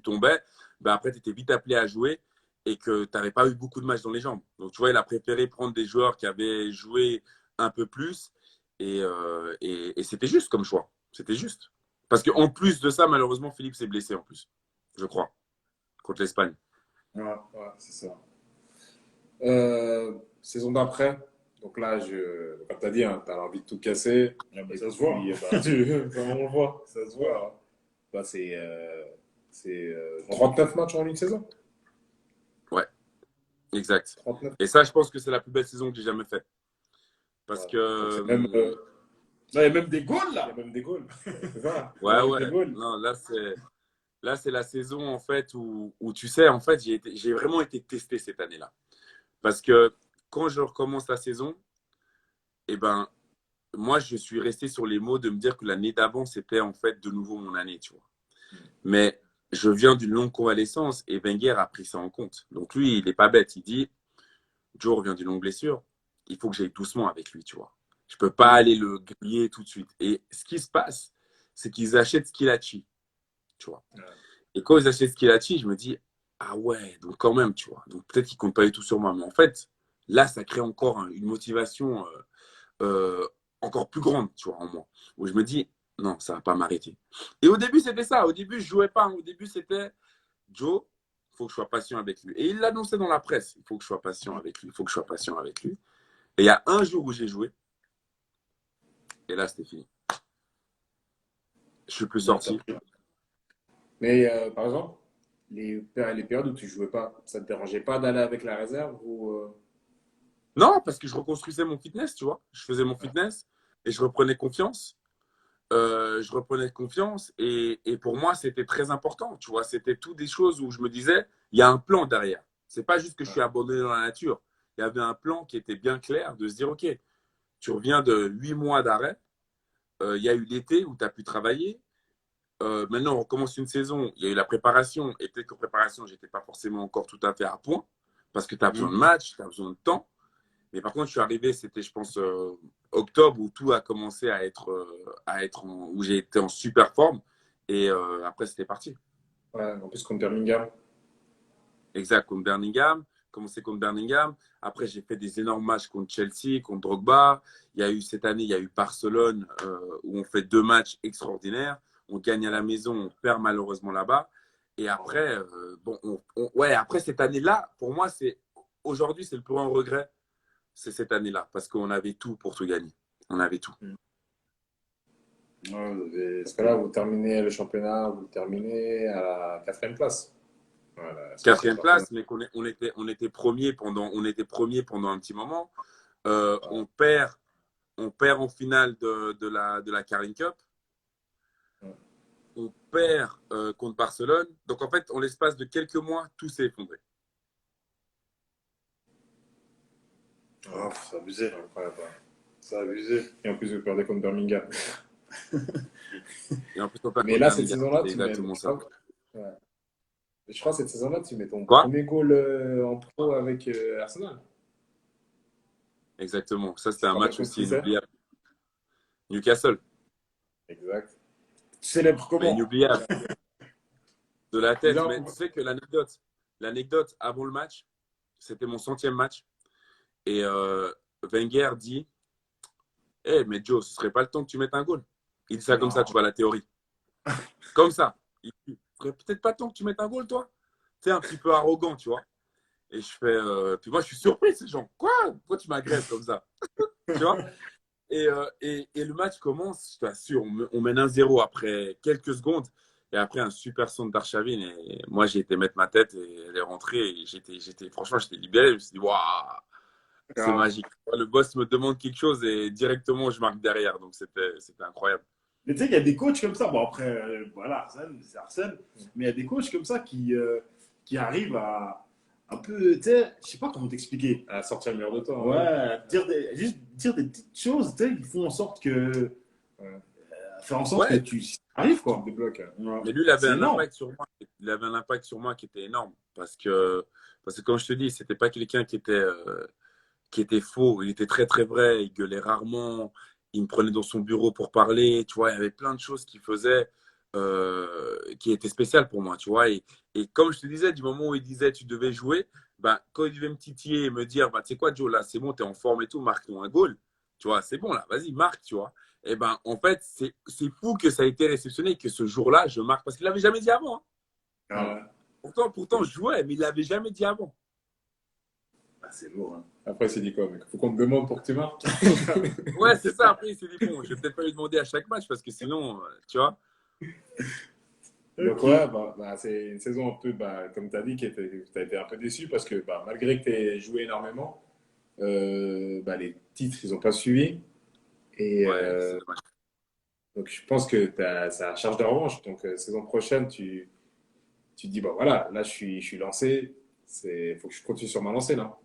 tombait, ben après, tu étais vite appelé à jouer et que tu n'avais pas eu beaucoup de matchs dans les jambes. Donc, tu vois, il a préféré prendre des joueurs qui avaient joué un peu plus et c'était juste comme choix. C'était juste. Parce qu'en plus de ça, malheureusement, Philippe s'est blessé en plus, je crois, contre l'Espagne. ouais, ouais, c'est ça. Saison d'après, donc là, comme tu as dit, hein, tu as envie de tout casser. Ah, bah, Et ça se voit. puis, bah, On le voit. Ça se voit. voilà. Bah, c'est 39 matchs en une saison. Ouais, exact. 39. Et ça, je pense que c'est la plus belle saison que j'ai jamais faite. Parce Ouais. que, Donc, c'est même. Là, il y a même des goals Il y a là. même des goals. C'est ça. Il y a ouais, même ouais. des goals. Non, là, c'est la saison, en fait, où tu sais, en fait, j'ai vraiment été testé cette année-là. Parce que quand je recommence la saison, eh ben, moi, je suis resté sur les mots de me dire que l'année d'avant, c'était en fait de nouveau mon année, tu vois. Mais je viens d'une longue convalescence et Wenger a pris ça en compte. Donc lui, il n'est pas bête. Il dit, Joe revient d'une longue blessure, il faut que j'aille doucement avec lui, tu vois. Je peux pas aller le griller tout de suite. Et ce qui se passe, c'est qu'ils achètent Skillaci, tu vois. Et quand ils achètent Skillaci, je me dis, ah ouais, donc quand même, tu vois. Donc peut-être qu'ils comptent pas du tout sur moi. Mais en fait, là, ça crée encore une motivation euh, encore plus grande, tu vois, en moi. Où je me dis, non, ça va pas m'arrêter. Et au début, c'était ça. Au début, je jouais pas. Au début, c'était Joe, il faut que je sois patient avec lui. Et il l'annonçait dans la presse, il faut que je sois patient avec lui, il faut que je sois patient avec lui. Et il y a un jour où j'ai joué, et là, c'était fini. Je suis plus Ouais, t'as sorti. pris. Mais par exemple, les périodes où tu jouais pas, ça te dérangeait pas d'aller avec la réserve ou Non, parce que je reconstruisais mon fitness, tu vois. Je faisais mon fitness. et je reprenais confiance. Et pour moi, c'était très important. Tu vois, c'était toutes des choses où je me disais, il y a un plan derrière. C'est pas juste que je suis abandonné dans la nature. Il y avait un plan qui était bien clair de se dire, OK, tu reviens de 8 mois d'arrêt. Il y a eu l'été où tu as pu travailler. Maintenant, on recommence une saison. Il y a eu la préparation. Et peut-être qu'en préparation, je n'étais pas forcément encore tout à fait à point parce que tu as besoin de matchs, tu as besoin de temps. Mais par contre, je suis arrivé, c'était, je pense, octobre où tout a commencé où j'ai été en super forme. Et après, c'était parti. Ouais, en plus, contre Birmingham. Exact, contre Birmingham. Commencé contre Birmingham. Après, j'ai fait des énormes matchs contre Chelsea, contre Drogba. Il y a eu cette année, il y a eu Barcelone où on fait 2 matchs extraordinaires. On gagne à la maison, on perd malheureusement là-bas. Et après, après cette année-là, pour moi, aujourd'hui, c'est le plus grand regret. C'est cette année-là, parce qu'on avait tout pour tout gagner. On avait tout. Parce que là, vous terminez le championnat, vous le terminez à la 4e place. Voilà, 4e place, mais on était premier pendant un petit moment. On perd en finale de la Carling Cup. On perd contre Barcelone. Donc, en fait, en l'espace de quelques mois, tout s'est effondré. Oh, c'est abusé. C'est abusé. Et en plus, vous perdez contre Birmingham. Et en plus, on perd Mais contre là, cette Birmingham. saison-là, C'est exactement ça. Ouais. Je crois que cette saison-là, tu mets ton Quoi premier goal en pro avec Arsenal. Exactement. Ça, c'était un Ah, match bah, aussi c'est ça. inoubliable. Newcastle. Exact. Célèbre Mais comment? inoubliable. De la tête. Bizarre. Mais tu sais que l'anecdote avant le match, c'était mon 100e match. Et Wenger dit mais Joe, ce serait pas le temps que tu mettes un goal. Il dit ça comme ça, tu vois, la théorie. Comme ça. Il dit, ce serait peut-être pas le temps que tu mettes un goal, toi. C'est un petit peu arrogant, tu vois. Et je fais. Puis moi, je suis surpris, ces gens. Quoi? Pourquoi tu m'agresses comme ça? Tu vois? Et le match commence, je t'assure, on mène 1-0 après quelques secondes. Et après, un super centre d'Arshavin. Et moi, j'ai été mettre ma tête et elle est rentrée. Et franchement, j'étais libéré. Je me suis dit, waouh, c'est magique. Le boss me demande quelque chose et directement, je marque derrière. Donc, c'était incroyable. Mais tu sais, il y a des coachs comme ça. Bon, après, voilà, c'est Arsène. Mais il y a des coachs comme ça qui arrivent à un peu, tu sais, je sais pas comment t'expliquer. À sortir le meilleur de toi. Ouais, juste dire des petites choses, tu sais, qui font en sorte que. Faire en sorte que tu arrives, quoi. Tu te débloques. Ouais. Mais lui, il avait un énorme. impact sur moi. Il avait un impact sur moi qui était énorme. Parce que comme je te dis, c'était pas quelqu'un qui était faux. Il était très, très vrai. Il gueulait rarement. Il me prenait dans son bureau pour parler. Tu vois, il y avait plein de choses qu'il faisait qui étaient spéciales pour moi. Tu vois, et comme je te disais, du moment où il disait tu devais jouer, ben, quand il devait me titiller et me dire, ben, tu sais quoi, Joe, là, c'est bon, tu es en forme et tout, marque-nous un goal. Tu vois, c'est bon, là, vas-y, marque, tu vois. Et ben, en fait, c'est fou que ça a été réceptionné, que ce jour-là, je marque. Parce qu'il l'avait jamais dit avant. Hein. Pourtant, je jouais, mais il l'avait jamais dit avant. C'est lourd. Hein. Après, il s'est dit quoi, mec? Faut qu'on te demande pour que tu marques. Ouais, c'est ça. Après, il s'est dit, bon, je vais peut-être pas lui demander à chaque match parce que sinon, tu vois. Donc, ouais, c'est une saison un peu, comme tu as dit, tu as été un peu déçu parce que malgré que tu aies joué énormément, les titres, ils n'ont pas suivi. Et Ouais, donc, je pense que ça charge de revanche. Donc, saison prochaine, tu te dis, voilà, là, je suis lancé. Il faut que je continue sur ma lancée, là.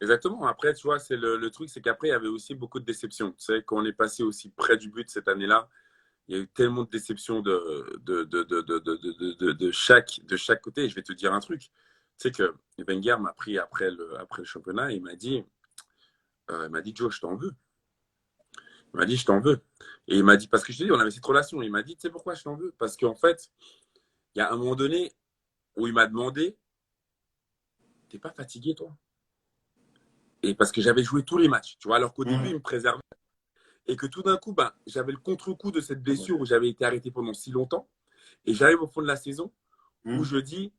exactement. Après, tu vois, c'est le truc, c'est qu'après, il y avait aussi beaucoup de déceptions. Tu sais, quand on est passé aussi près du but cette année-là, il y a eu tellement de déceptions de chaque côté. Et je vais te dire un truc. Tu sais que Wenger m'a pris après le championnat et il m'a dit, Joe, je t'en veux. Il m'a dit, je t'en veux. Et il m'a dit, parce que je te dis, on avait cette relation. Il m'a dit, tu sais pourquoi je t'en veux? Parce qu'en fait, il y a un moment donné où il m'a demandé, t'es pas fatigué, toi? Et parce que j'avais joué tous les matchs, tu vois, alors qu'au début, il me préservait. Et que tout d'un coup, j'avais le contre-coup de cette blessure où j'avais été arrêté pendant si longtemps. Et j'arrive au fond de la saison où je dis,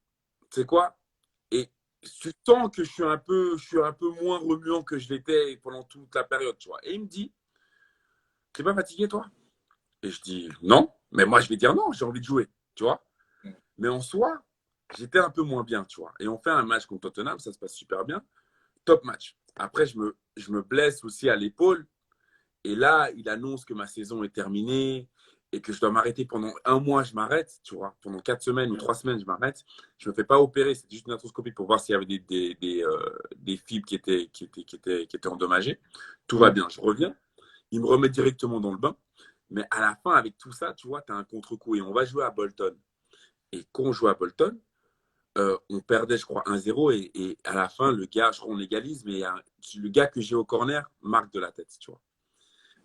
tu sais quoi? Et je sens que je suis un peu moins remuant que je l'étais pendant toute la période, tu vois. Et il me dit, t'es pas fatigué, toi? Et je dis, non. Mais moi, je vais dire non, j'ai envie de jouer, tu vois. Mais en soi, j'étais un peu moins bien, tu vois. Et on fait un match contre Tottenham, ça se passe super bien. Top match. Après, je me blesse aussi à l'épaule. Et là, il annonce que ma saison est terminée et que je dois m'arrêter pendant 1 mois, je m'arrête, tu vois. Pendant 4 semaines ou 3 semaines, je m'arrête. Je ne me fais pas opérer, c'était juste une arthroscopie pour voir s'il y avait des fibres qui étaient endommagées. Tout va bien, je reviens. Il me remet directement dans le bain. Mais à la fin, avec tout ça, tu vois, tu as un contre-coup et on va jouer à Bolton. Et quand on joue à Bolton, on perdait, je crois, 1-0 et à la fin, le gars, je crois, on égalise, mais le gars que j'ai au corner marque de la tête, tu vois.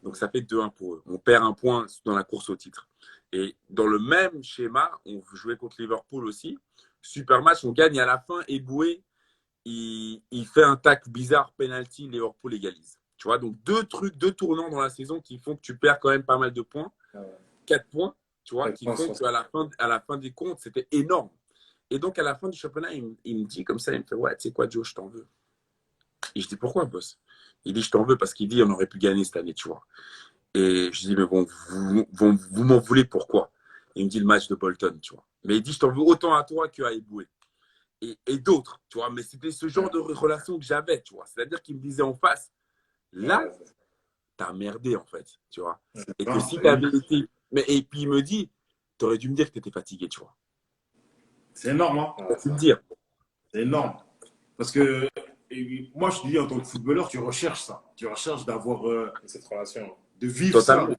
Donc, ça fait 2-1 pour eux. On perd un point dans la course au titre. Et dans le même schéma, on jouait contre Liverpool aussi. Super match, on gagne à la fin. Eboué, il fait un tacle bizarre, penalty, Liverpool égalise. Tu vois, donc 2 tournants dans la saison qui font que tu perds quand même pas mal de points. 4 points, tu vois, qui font qu'à la fin des comptes, c'était énorme. Et donc, à la fin du championnat, il me dit comme ça, il me fait, ouais, tu sais quoi, Joe, je t'en veux. Et je dis, pourquoi, boss? Il dit, je t'en veux parce qu'il dit, on aurait pu gagner cette année, tu vois. Et je dis, mais bon, vous m'en voulez pourquoi? Il me dit, le match de Bolton, tu vois. Mais il dit, je t'en veux autant à toi qu'à Eboué. Et d'autres, tu vois. Mais c'était ce genre de relation que j'avais, tu vois. C'est-à-dire qu'il me disait en face, là, t'as merdé, en fait, tu vois. Et que si t'avais été. Et puis il me dit, t'aurais dû me dire que t'étais fatigué, tu vois. C'est énorme, hein. C'est me dire. C'est énorme. Parce que moi, je te dis, en tant que footballeur, tu recherches ça. Tu recherches d'avoir cette relation. De vivre Totalement. ça.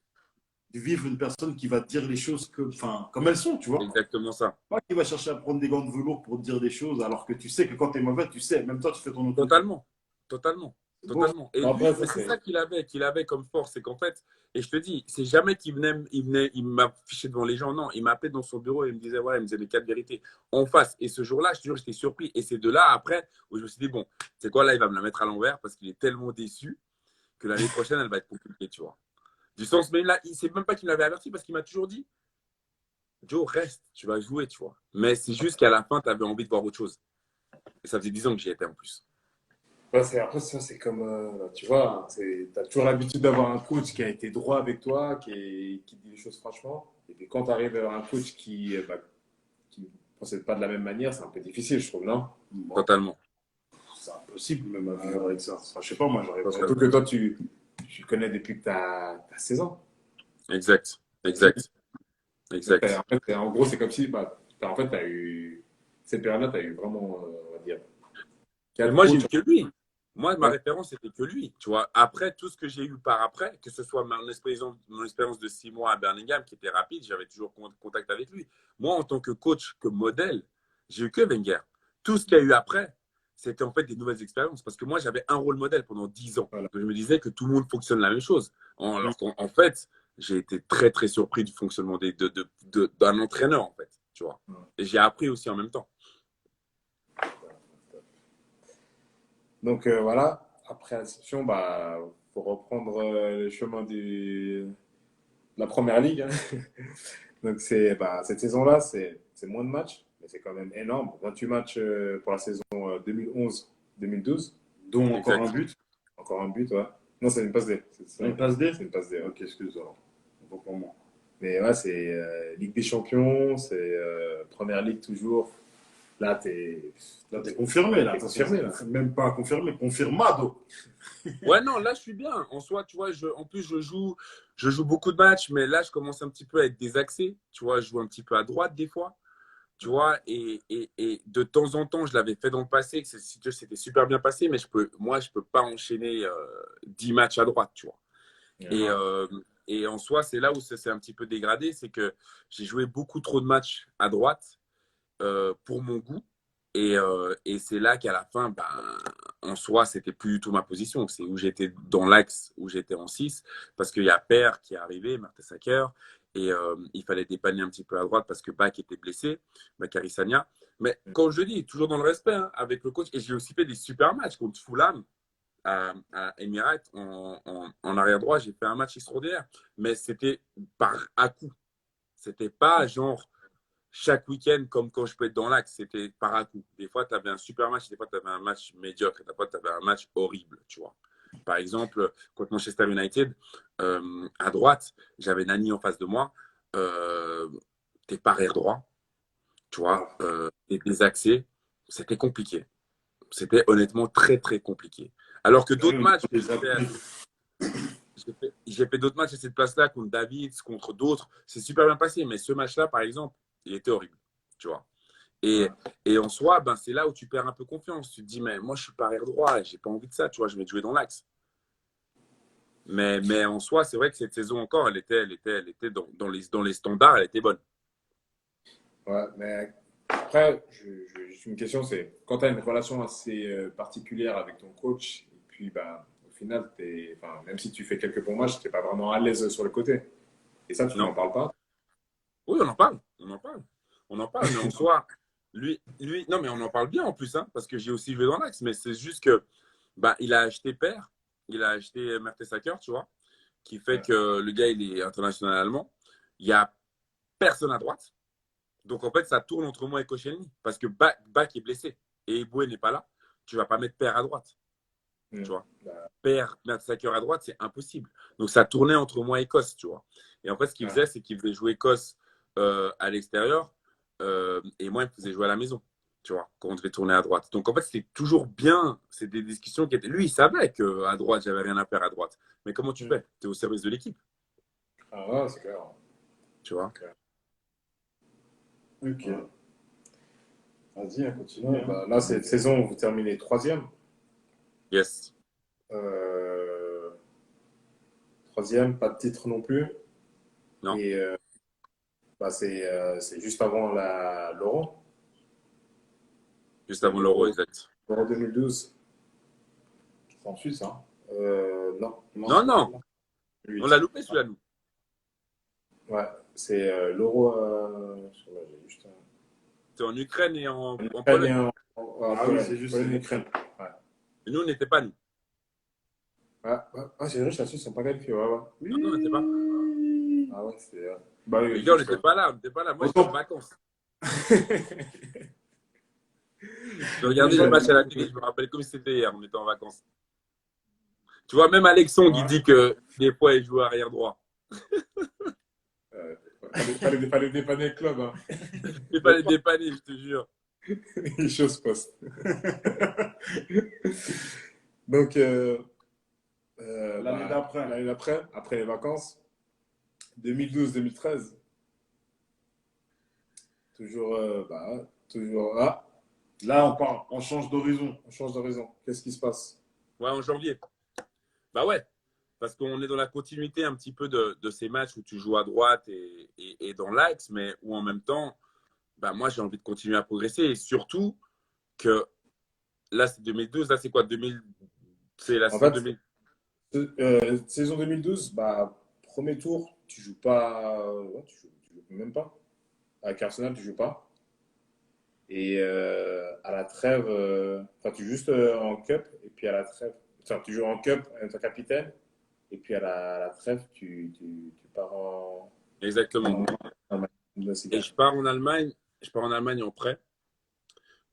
De vivre une personne qui va te dire les choses comme elles sont, tu vois. Exactement ça. Pas qui va chercher à prendre des gants de velours pour te dire des choses, alors que tu sais que quand tu es mauvais, tu sais. Même toi, tu fais ton autre. Totalement. Totalement. Totalement. Et après, lui, c'est ça qu'il avait comme force. C'est qu'en fait, et je te dis, c'est jamais qu'il il m'affichait devant les gens. Non, il m'appelait dans son bureau et il me disait, voilà, il me disait les 4 vérités en face. Et ce jour-là, je te jure, j'étais surpris. Et c'est de là, après, où je me suis dit, bon, c'est quoi, là, il va me la mettre à l'envers parce qu'il est tellement déçu que l'année prochaine, elle va être compliquée, tu vois. Du sens, même là, c'est même pas qu'il m'avait averti parce qu'il m'a toujours dit, Joe, reste, tu vas jouer, tu vois. Mais c'est juste qu'à la fin, tu avais envie de voir autre chose. Et ça faisait 10 ans que j'y étais en plus. Après, ça, c'est comme, tu vois, tu as toujours l'habitude d'avoir un coach qui a été droit avec toi, qui dit les choses franchement. Et puis quand tu arrives à un coach qui ne procède pas de la même manière, c'est un peu difficile, je trouve, non? Bon, Totalement. c'est impossible même à vivre avec ça. Enfin, je sais pas, moi, j'aurais pas. Surtout que toi, tu connais depuis que tu as 16 ans. Exact. Exact. Exact. En gros, c'est comme si, en fait, tu as eu, cette période-là, tu as eu vraiment, on va dire. Moi, j'ai eu que lui. Moi, ma référence, c'était que lui. Tu vois, après, tout ce que j'ai eu par après, que ce soit mon expérience de 6 mois à Birmingham, qui était rapide, j'avais toujours contact avec lui. Moi, en tant que coach, que modèle, j'ai eu que Wenger. Tout ce qu'il y a eu après, c'était en fait des nouvelles expériences. Parce que moi, j'avais un rôle modèle pendant 10 ans. Voilà. Je me disais que tout le monde fonctionne la même chose. Alors qu'en fait, j'ai été très, très surpris du fonctionnement d'un entraîneur, en fait. Tu vois. Et j'ai appris aussi en même temps. Donc voilà, après la session, faut reprendre le chemin de la première ligue. Hein. Donc cette saison-là, c'est moins de matchs, mais c'est quand même énorme. 28 matchs pour la saison 2011-2012. Dont encore un but. Encore un but, ouais. Non, c'est une passe D. C'est une passe D. C'est une passe D. Ok, excuse-moi. Pour moi. Mais ouais, c'est Ligue des Champions, c'est Première Ligue toujours. Là, t'es confirmé. Là, t'es confirmé, là. Même pas confirmé, confirmado. Ouais, non, là, je suis bien. En soi, tu vois, en plus, je joue beaucoup de matchs, mais là, je commence un petit peu à être désaxé. Tu vois, je joue un petit peu à droite des fois. Tu vois, et de temps en temps, je l'avais fait dans le passé, que c'était super bien passé, mais moi, je peux pas enchaîner 10 matchs à droite, tu vois. Et en soi, c'est là où ça s'est un petit peu dégradé, c'est que j'ai joué beaucoup trop de matchs à droite pour mon goût. Et c'est là qu'à la fin, en soi, c'était plus du tout ma position. C'est où j'étais dans l'axe, où j'étais en 6, parce qu'il y a Père qui est arrivé, Mertesacker, et il fallait dépanner un petit peu à droite parce que Bach était blessé, Bakary Sagna. Mais comme je dis, toujours dans le respect hein, avec le coach, et j'ai aussi fait des super matchs contre Fulham à Emirates en arrière droit. J'ai fait un match extraordinaire, mais c'était par à-coup. C'était pas genre chaque week-end, comme quand je peux être dans l'axe, c'était par à-coup. Des fois, tu avais un super match, des fois, tu avais un match médiocre, des fois, tu avais un match horrible, tu vois. Par exemple, contre Manchester United, à droite, j'avais Nani en face de moi. T'es pas arrière droit, tu vois. T'es désaxé. C'était compliqué. C'était honnêtement très, très compliqué. Alors que d'autres matchs, j'ai fait d'autres matchs à cette place-là contre David, contre d'autres. C'est super bien passé. Mais ce match-là, par exemple, il était horrible. Tu vois. Et en soi, ben, c'est là où tu perds un peu confiance. Tu te dis, mais moi, je suis pas arrière droit. J'ai pas envie de ça. Tu vois, je vais jouer dans l'axe. Mais en soi, c'est vrai que cette saison encore, elle était dans les standards, elle était bonne. Ouais, mais après, juste une question, c'est quand tu as une relation assez particulière avec ton coach, et puis bah, au final, enfin, même si tu fais quelques bons matchs, tu n'es pas vraiment à l'aise sur le côté. Et ça, tu n'en Non? parles pas. Oui, on en parle. On en parle. On en parle, mais en soi, non, mais on en parle bien en plus, hein, parce que j'ai aussi joué dans l'axe. Mais c'est juste que bah, il a acheté Père, il a acheté Mertesacker, tu vois, qui fait Ouais. que le gars, il est international allemand. Il n'y a personne à droite. Donc, en fait, ça tourne entre moi et Koscielny. Parce que Bach est blessé et Eboué n'est pas là. Tu ne vas pas mettre Père à droite. Tu vois. Bah, Père, Mertesacker à droite, c'est impossible. Donc, ça tournait entre moi et Kos, tu vois. Et en fait, ce qu'il ouais. faisait, c'est qu'il faisait jouer Kos à l'extérieur et moi, il me faisait jouer à la maison. Tu vois, quand on devait tourner à droite. Donc, en fait, c'était toujours bien. C'est des discussions qui étaient. Lui, il savait qu'à droite, j'avais rien à faire à droite. Mais comment tu fais? Tu es au service de l'équipe. Ah ouais, c'est clair. Tu vois. Ok. Ouais. Vas-y, hein, continue. Ouais, Hein. bah, là, cette saison, vous terminez troisième. Yes. Euh, Troisième, pas de titre non plus. Non. Et bah, c'est juste avant l'Euro. Juste C'est avant l'Euro, l'Euro exact. 2012. C'est en Suisse, hein. Non. Non, non. On l'a loupé celui-là, nous. Ouais, c'est l'Euro. J'ai juste C'est en Ukraine et en en Ukraine et Pologne. en Ah oui, Pologne. c'est juste. Pologne et Ukraine. Ouais. Et nous, on n'était pas nous. Ah, c'est vrai, je suis sont pas qualifiés. Ouais, ouais. Non, on n'était pas. Oui. Ah ouais, c'est. Bah, Les oui, gars, on juste. n'était pas là. On n'était pas là. Moi, j'étais en Autant. vacances. Je regardais les matchs à la télé. Je me rappelle comme si c'était hier. On était en vacances. Tu vois, même Alexandre, il Ouais. dit que des fois, il joue arrière droit. Fallait dépanner le club. Hein. Il fallait dépanner, je te jure. Les choses postent. Donc, L'année d'après. l'année d'après, après les vacances, 2012-2013, toujours, toujours là, Là, on part, on change d'horizon. on change d'horizon. Qu'est-ce qui se passe? Ouais, en janvier. Bah ouais. Parce qu'on est dans la continuité un petit peu de ces matchs où tu joues à droite et dans l'axe, mais où en même temps, bah moi, j'ai envie de continuer à progresser. Et surtout que là, c'est 2012. Là, c'est quoi 2000. C'est la En saison fait, 2000. saison 2012, bah, premier tour, tu joues pas, ouais, tu joues même pas. Avec Arsenal, tu joues pas. Et à la trêve, enfin, tu joues juste en cup, et puis à la trêve, enfin, tu joues en cup en tant que capitaine, et puis à la trêve, tu pars Exactement. en Bundesliga. Et je pars en Allemagne. Je pars en Allemagne en prêt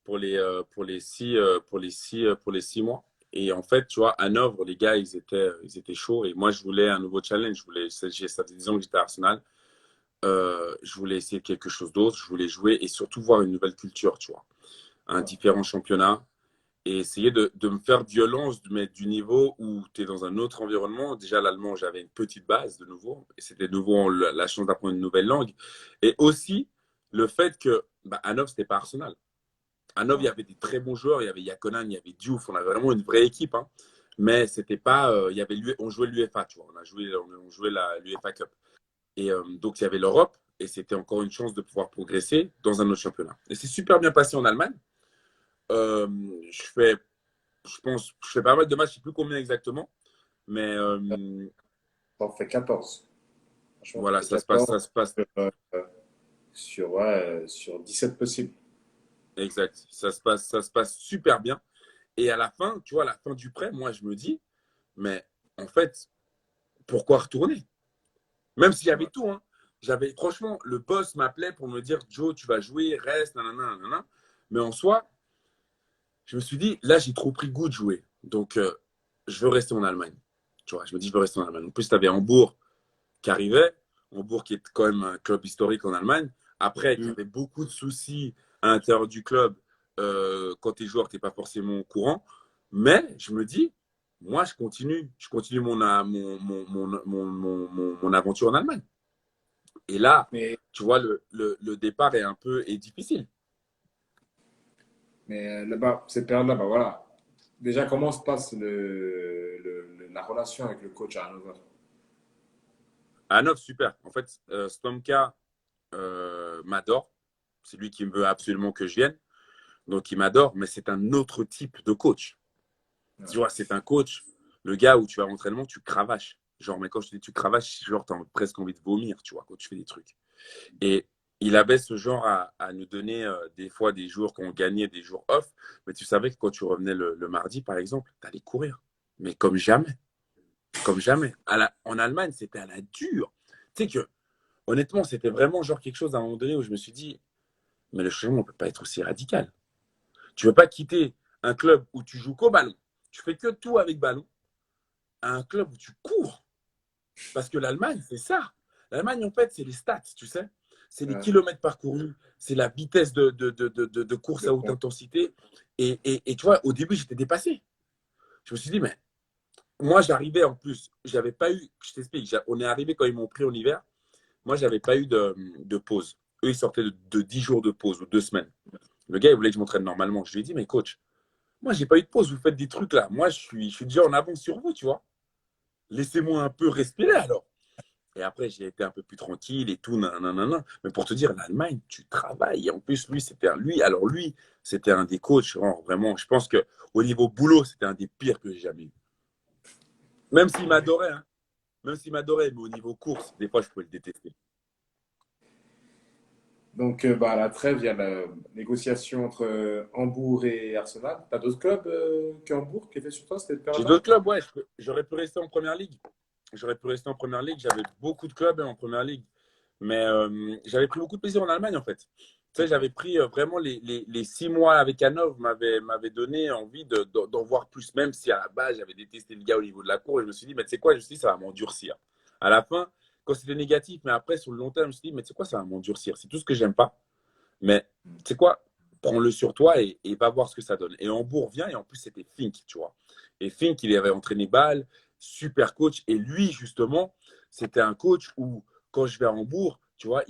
pour les 6 mois. Et en fait, tu vois, à Hanovre, les gars, ils étaient chauds. Et moi, je voulais un nouveau challenge. Ça faisait 10 ans que j'étais à Arsenal. Je voulais essayer quelque chose d'autre. Je voulais jouer et surtout voir une nouvelle culture, tu vois. Un différent championnat. Et essayer de me faire violence, de mettre du niveau où tu es dans un autre environnement. Déjà, l'allemand, j'avais une petite base de nouveau. Et c'était de nouveau la chance d'apprendre une nouvelle langue. Et aussi, le fait que bah, Hanovre, c'était pas Arsenal. À Nov, il y avait des très bons joueurs. Il y avait Yakonan, il y avait Diouf. On avait vraiment une vraie équipe. Hein. Mais c'était pas. Il y avait on jouait l'UEFA, tu vois. On jouait l'UEFA Cup. Et donc, il y avait l'Europe. Et c'était encore une chance de pouvoir progresser dans un autre championnat. Et c'est super bien passé en Allemagne. Euh, je fais, je fais pas mal de matchs. Je ne sais plus combien exactement. Mais On fait 14. Franchement, tu voilà, fais 14 ça se passe. euh, sur 17 possibles. Exact. Ça se passe super bien. Et à la fin, tu vois, à la fin du prêt, moi, je me dis, mais en fait, pourquoi retourner? Même si j'avais Ouais. tout, hein. Franchement, le boss m'appelait pour me dire, Joe, tu vas jouer, reste, nanana, nanana. Mais en soi, je me suis dit, là, j'ai trop pris goût de jouer. Donc, je veux rester en Allemagne. Tu vois, je me dis, je veux rester en Allemagne. En plus, tu avais Hambourg qui arrivait. Hambourg qui est quand même un club historique en Allemagne. Après, il y avait beaucoup de soucis à l'intérieur du club. Quand tu es joueur, tu n'es pas forcément au courant. Mais je me dis, moi, je continue mon aventure en Allemagne. Et là, Mais, tu vois, le départ est difficile. mais là-bas, cette période-là, bah voilà. Déjà, comment se passe la relation avec le coach à Hannover? À Hanovre, super. En fait, Stomka m'adore. C'est lui qui me veut absolument que je vienne. Donc, il m'adore, mais c'est un autre type de coach. Tu Ouais. vois, c'est un coach, le gars où tu vas à l'entraînement, tu cravaches. Genre, mais quand je te dis tu cravaches, genre, t'as presque envie de vomir, tu vois, quand tu fais des trucs. Et il avait ce genre à nous donner des fois des jours qu'on gagnait, des jours off. Mais tu savais que quand tu revenais le mardi, par exemple, tu allais courir. Mais comme jamais. Comme jamais. En Allemagne, c'était à la dure. Tu sais que, honnêtement, c'était vraiment genre quelque chose à un moment donné où je me suis dit, mais le changement ne peut pas être aussi radical. Tu ne veux pas quitter un club où tu joues qu'au ballon, tu fais que tout avec ballon, à un club où tu cours. Parce que l'Allemagne, c'est ça. L'Allemagne, en fait, c'est les stats, tu sais. C'est les Ouais. kilomètres parcourus, c'est la vitesse de course De à haute fond. intensité. Et tu vois, au début, j'étais dépassé. Je me suis dit, mais moi, j'arrivais en plus, j'avais pas eu, je t'explique, on est arrivé quand ils m'ont pris en hiver. Moi, j'avais pas eu de pause. Eux, ils sortaient de 10 jours de pause ou 2 semaines. Le gars, il voulait que je m'entraîne normalement. Je lui ai dit, mais coach, moi, j'ai pas eu de pause, vous faites des trucs là. Moi, je suis déjà en avance sur vous, tu vois. Laissez-moi un peu respirer alors. Et après, j'ai été un peu plus tranquille et tout, nanana. Mais pour te dire, l'Allemagne, tu travailles. Et en plus, lui, c'était un des coachs, genre, vraiment, je pense qu'au niveau boulot, c'était un des pires que j'ai jamais eu. Même s'il m'adorait, hein. Même s'il m'adorait, mais au niveau course, des fois, je pouvais le détester. Donc, bah, à la trêve, il y a la négociation entre Hambourg et Arsenal. T'as d'autres clubs qu'Hambourg qui étaient sur toi cette J'ai période-là? d'autres clubs, ouais. J'aurais pu rester en première ligue. J'aurais pu rester en première ligue. J'avais beaucoup de clubs en première ligue. Mais j'avais pris beaucoup de plaisir en Allemagne, en fait. Tu sais, j'avais pris vraiment les 6 mois avec Hanovre m'avaient donné envie d'en voir plus, même si à la base, j'avais détesté le gars au niveau de la cour. Et je me suis dit, mais tu sais quoi, je me suis dit, ça va m'endurcir. À la fin, quand c'était négatif, mais après, sur le long terme, je me suis dit, mais tu sais quoi, ça va m'endurcir. C'est tout ce que j'aime pas. Mais tu sais quoi, prends-le sur toi et va voir ce que ça donne. Et Hambourg vient, et en plus, c'était Fink, tu vois. Et Fink, il avait entraîné Bâle, super coach. Et lui, justement, c'était un coach où, quand je vais à Hambourg, tu vois,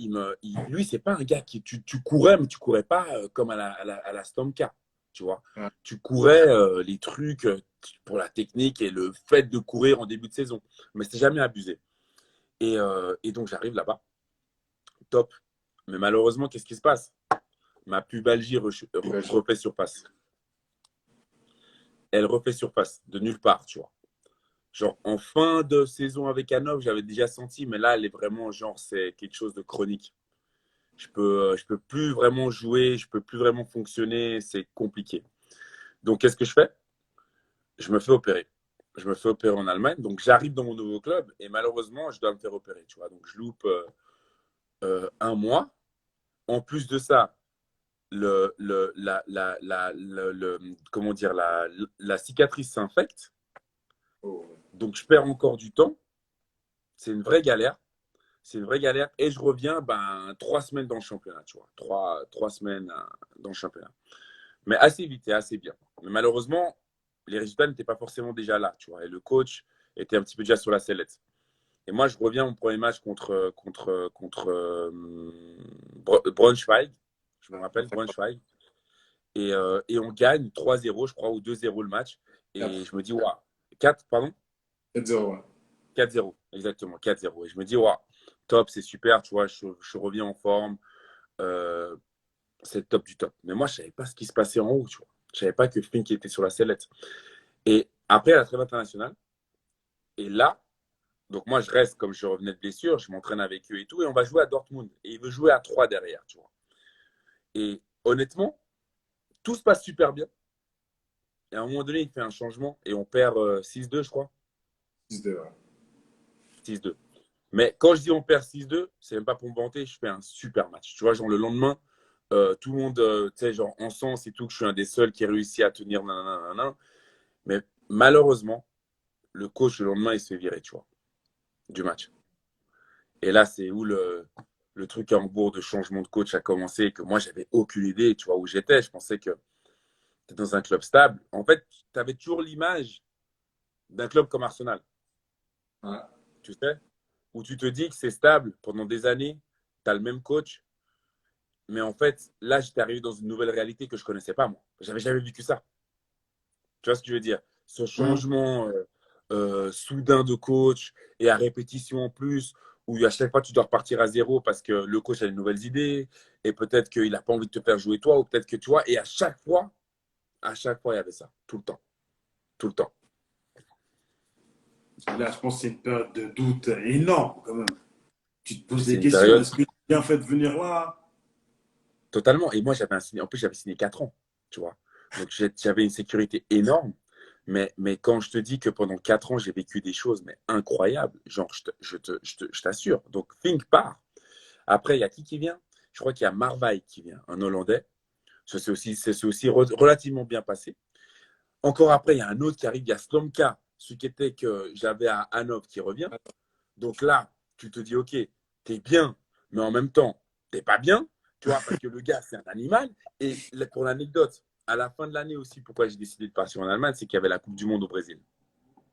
lui, c'est pas un gars qui. Tu courais, mais tu courais pas comme à la Stomka, tu vois. Ouais. Tu courais les trucs pour la technique et le fait de courir en début de saison. Mais c'était jamais abusé. Et donc, j'arrive là-bas, top. Mais malheureusement, qu'est-ce qui se passe? Ma pubalgie J'imagine. refait surface. Elle refait surface de nulle part, tu vois. Genre, en fin de saison avec Hanovre, j'avais déjà senti, mais là, elle est vraiment, genre, c'est quelque chose de chronique. Je peux plus vraiment jouer, je peux plus vraiment fonctionner, c'est compliqué. Donc, qu'est-ce que je fais? Je me fais opérer. Je me fais opérer en Allemagne, donc j'arrive dans mon nouveau club et malheureusement, je dois me faire opérer, tu vois. Donc, je loupe un mois. En plus de ça, comment dire, la cicatrice s'infecte. Oh. Donc, je perds encore du temps. C'est une vraie galère. C'est une vraie galère. Et je reviens 3 semaines dans le championnat, tu vois. Trois semaines dans le championnat. Mais assez vite et assez bien. Mais malheureusement, les résultats n'étaient pas forcément déjà là, tu vois. Et le coach était un petit peu déjà sur la sellette. Et moi, je reviens mon premier match contre Braunschweig. Je me rappelle, Braunschweig. Et on gagne 3-0, je crois, ou 2-0 le match. Et 4. je me dis, waouh, 4, pardon? 4-0, ouais. 4-0, exactement, 4-0. Et je me dis, waouh, top, c'est super, tu vois, je reviens en forme. Euh, c'est le top du top. Mais moi, je ne savais pas ce qui se passait en haut, tu vois. Je ne savais pas que Fink était sur la sellette. Et après, à la trêve internationale, et là, donc moi, je reste comme je revenais de blessure, je m'entraîne avec eux et tout, et on va jouer à Dortmund. Et il veut jouer à 3 derrière, tu vois. Et honnêtement, tout se passe super bien. Et à un moment donné, il fait un changement et on perd 6-2, je crois. 6-2, ouais. 6-2. Mais quand je dis on perd 6-2, c'est même pas pour me vanter, je fais un super match. Tu vois, genre le lendemain, tout le monde, tu sais, genre en sens et tout, que je suis un des seuls qui a réussi à tenir, nanana. Mais malheureusement, le coach, le lendemain, il se fait virer, tu vois, du match. Et là, c'est où le truc à Hambourg de changement de coach a commencé, que moi, j'avais aucune idée, tu vois, où j'étais. Je pensais que tu étais dans un club stable. En fait, tu avais toujours l'image d'un club comme Arsenal. Ouais. Tu sais, où tu te dis que c'est stable pendant des années, tu as le même coach, mais en fait, là, j'étais arrivé dans une nouvelle réalité que je ne connaissais pas, moi. J'avais jamais vécu ça. Tu vois ce que je veux dire? Ce changement soudain de coach et à répétition en plus, où à chaque fois tu dois repartir à zéro parce que le coach a des nouvelles idées et peut-être qu'il n'a pas envie de te faire jouer toi, ou peut-être que tu vois, et à chaque fois, il y avait ça, tout le temps. Tout le temps. Là, je pense que c'est une période de doute énorme quand même. Tu te poses C'est des une questions. période Est-ce que tu as bien fait de venir là? totalement. Et moi, en plus, j'avais signé 4 ans, tu vois. Donc, j'avais une sécurité énorme. Mais quand je te dis que pendant 4 ans, j'ai vécu des choses mais incroyables, genre, je t'assure. Donc, Fink part. Après, il y a qui vient? Je crois qu'il y a Marvaille qui vient, un Hollandais. Ça, c'est aussi relativement bien passé. Encore après, il y a un autre qui arrive, il y a Slomka, celui qui était que j'avais à Hanovre qui revient. Donc là, tu te dis, OK, t'es bien, mais en même temps, t'es pas bien, tu vois, parce que le gars, c'est un animal. Et pour l'anecdote, à la fin de l'année aussi, pourquoi j'ai décidé de partir en Allemagne, c'est qu'il y avait la Coupe du Monde au Brésil,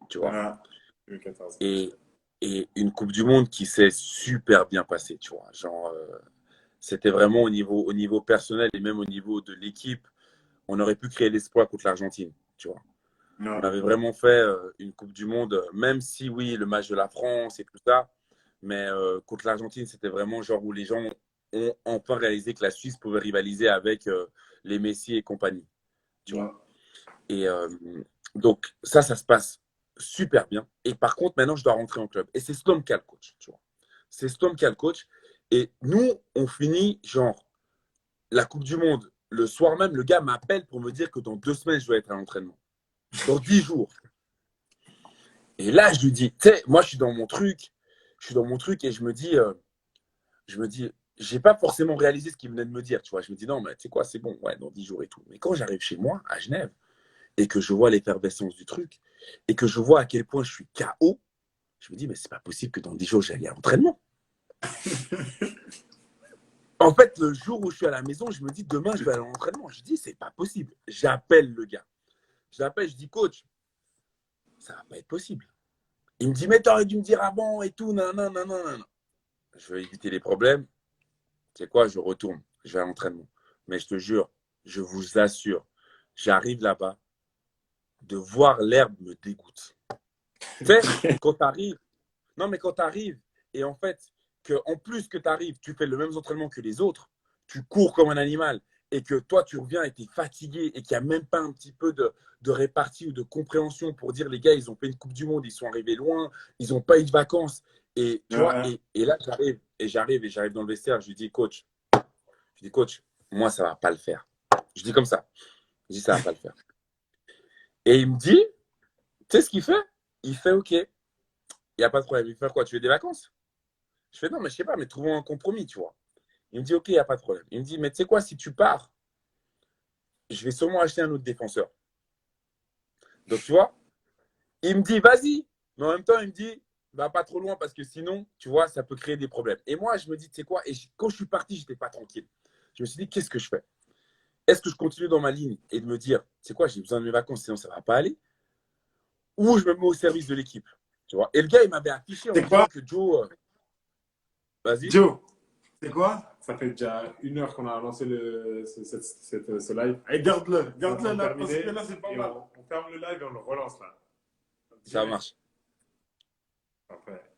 tu vois. Ah, 2014. Et, et une Coupe du Monde qui s'est super bien passée, tu vois. Genre, c'était vraiment au niveau personnel et même au niveau de l'équipe, on aurait pu créer l'espoir contre l'Argentine, tu vois. On non. avait vraiment fait une Coupe du Monde, même si oui, le match de la France et tout ça, mais contre l'Argentine, c'était vraiment genre où les gens ont enfin réalisé que la Suisse pouvait rivaliser avec les Messi et compagnie, tu vois. Non. Et donc ça se passe super bien. Et par contre, maintenant, je dois rentrer en club. Et c'est Stom qui a le coach, tu vois. C'est Stom qui a le coach. Et nous, on finit genre la Coupe du Monde. Le soir même, le gars m'appelle pour me dire que dans 2 semaines, je dois être à l'entraînement. Dans 10 jours. Et là, je lui dis, tu sais, moi, je suis dans mon truc et je me dis, j'ai pas forcément réalisé ce qu'il venait de me dire, tu vois. Je me dis, non, mais tu sais quoi, c'est bon, ouais, dans 10 jours et tout. Mais quand j'arrive chez moi, à Genève, et que je vois l'effervescence du truc, et que je vois à quel point je suis KO, je me dis, mais c'est pas possible que dans 10 jours, j'aille à l'entraînement. En fait, le jour où je suis à la maison, je me dis, demain, je vais à l'entraînement. Je dis, c'est pas possible. J'appelle le gars. Je l'appelle, je dis, coach, ça va pas être possible. Il me dit, mais t'aurais dû me dire avant et tout, nan, nan, nan, nan, nan. Je veux éviter les problèmes. Tu sais quoi, je retourne, je vais à l'entraînement. Mais je te jure, je vous assure, j'arrive là-bas, de voir l'herbe me dégoûte. Tu sais, quand tu arrives, non, mais quand tu arrives, et en fait, que en plus que tu arrives, tu fais le même entraînement que les autres, tu cours comme un animal, et que toi, tu reviens et tu es fatigué, et qu'il n'y a même pas un petit peu de répartie ou de compréhension pour dire, les gars, ils ont fait une Coupe du Monde, ils sont arrivés loin, ils n'ont pas eu de vacances. Et tu vois, et là, j'arrive dans le vestiaire, je dis, coach, moi, ça ne va pas le faire. Je dis comme ça. Je dis, ça ne va pas le faire. Et il me dit, tu sais ce qu'il fait? Il fait, OK, il n'y a pas de problème. Il fait quoi? Tu veux des vacances? Je fais, non, mais je sais pas, mais trouvons un compromis, tu vois. Il me dit, OK, il n'y a pas de problème. Il me dit, mais tu sais quoi, si tu pars, je vais sûrement acheter un autre défenseur. Donc, tu vois, il me dit, vas-y. Mais en même temps, il me dit, va pas trop loin parce que sinon, tu vois, ça peut créer des problèmes. Et moi, je me dis, tu sais quoi, et quand je suis parti, je n'étais pas tranquille. Je me suis dit, qu'est-ce que je fais? Est-ce que je continue dans ma ligne et de me dire, c'est quoi, j'ai besoin de mes vacances, sinon ça ne va pas aller? Ou je me mets au service de l'équipe, tu vois? Et le gars, il m'avait affiché en C'est me disant quoi, que Joe, vas-y. Joe? C'est quoi? Ça fait déjà 1 heure qu'on a lancé ce live. Allez, garde-le On là, parce terminé que là, c'est pas et mal. on ferme le live et on le relance là. Ça marche. Après.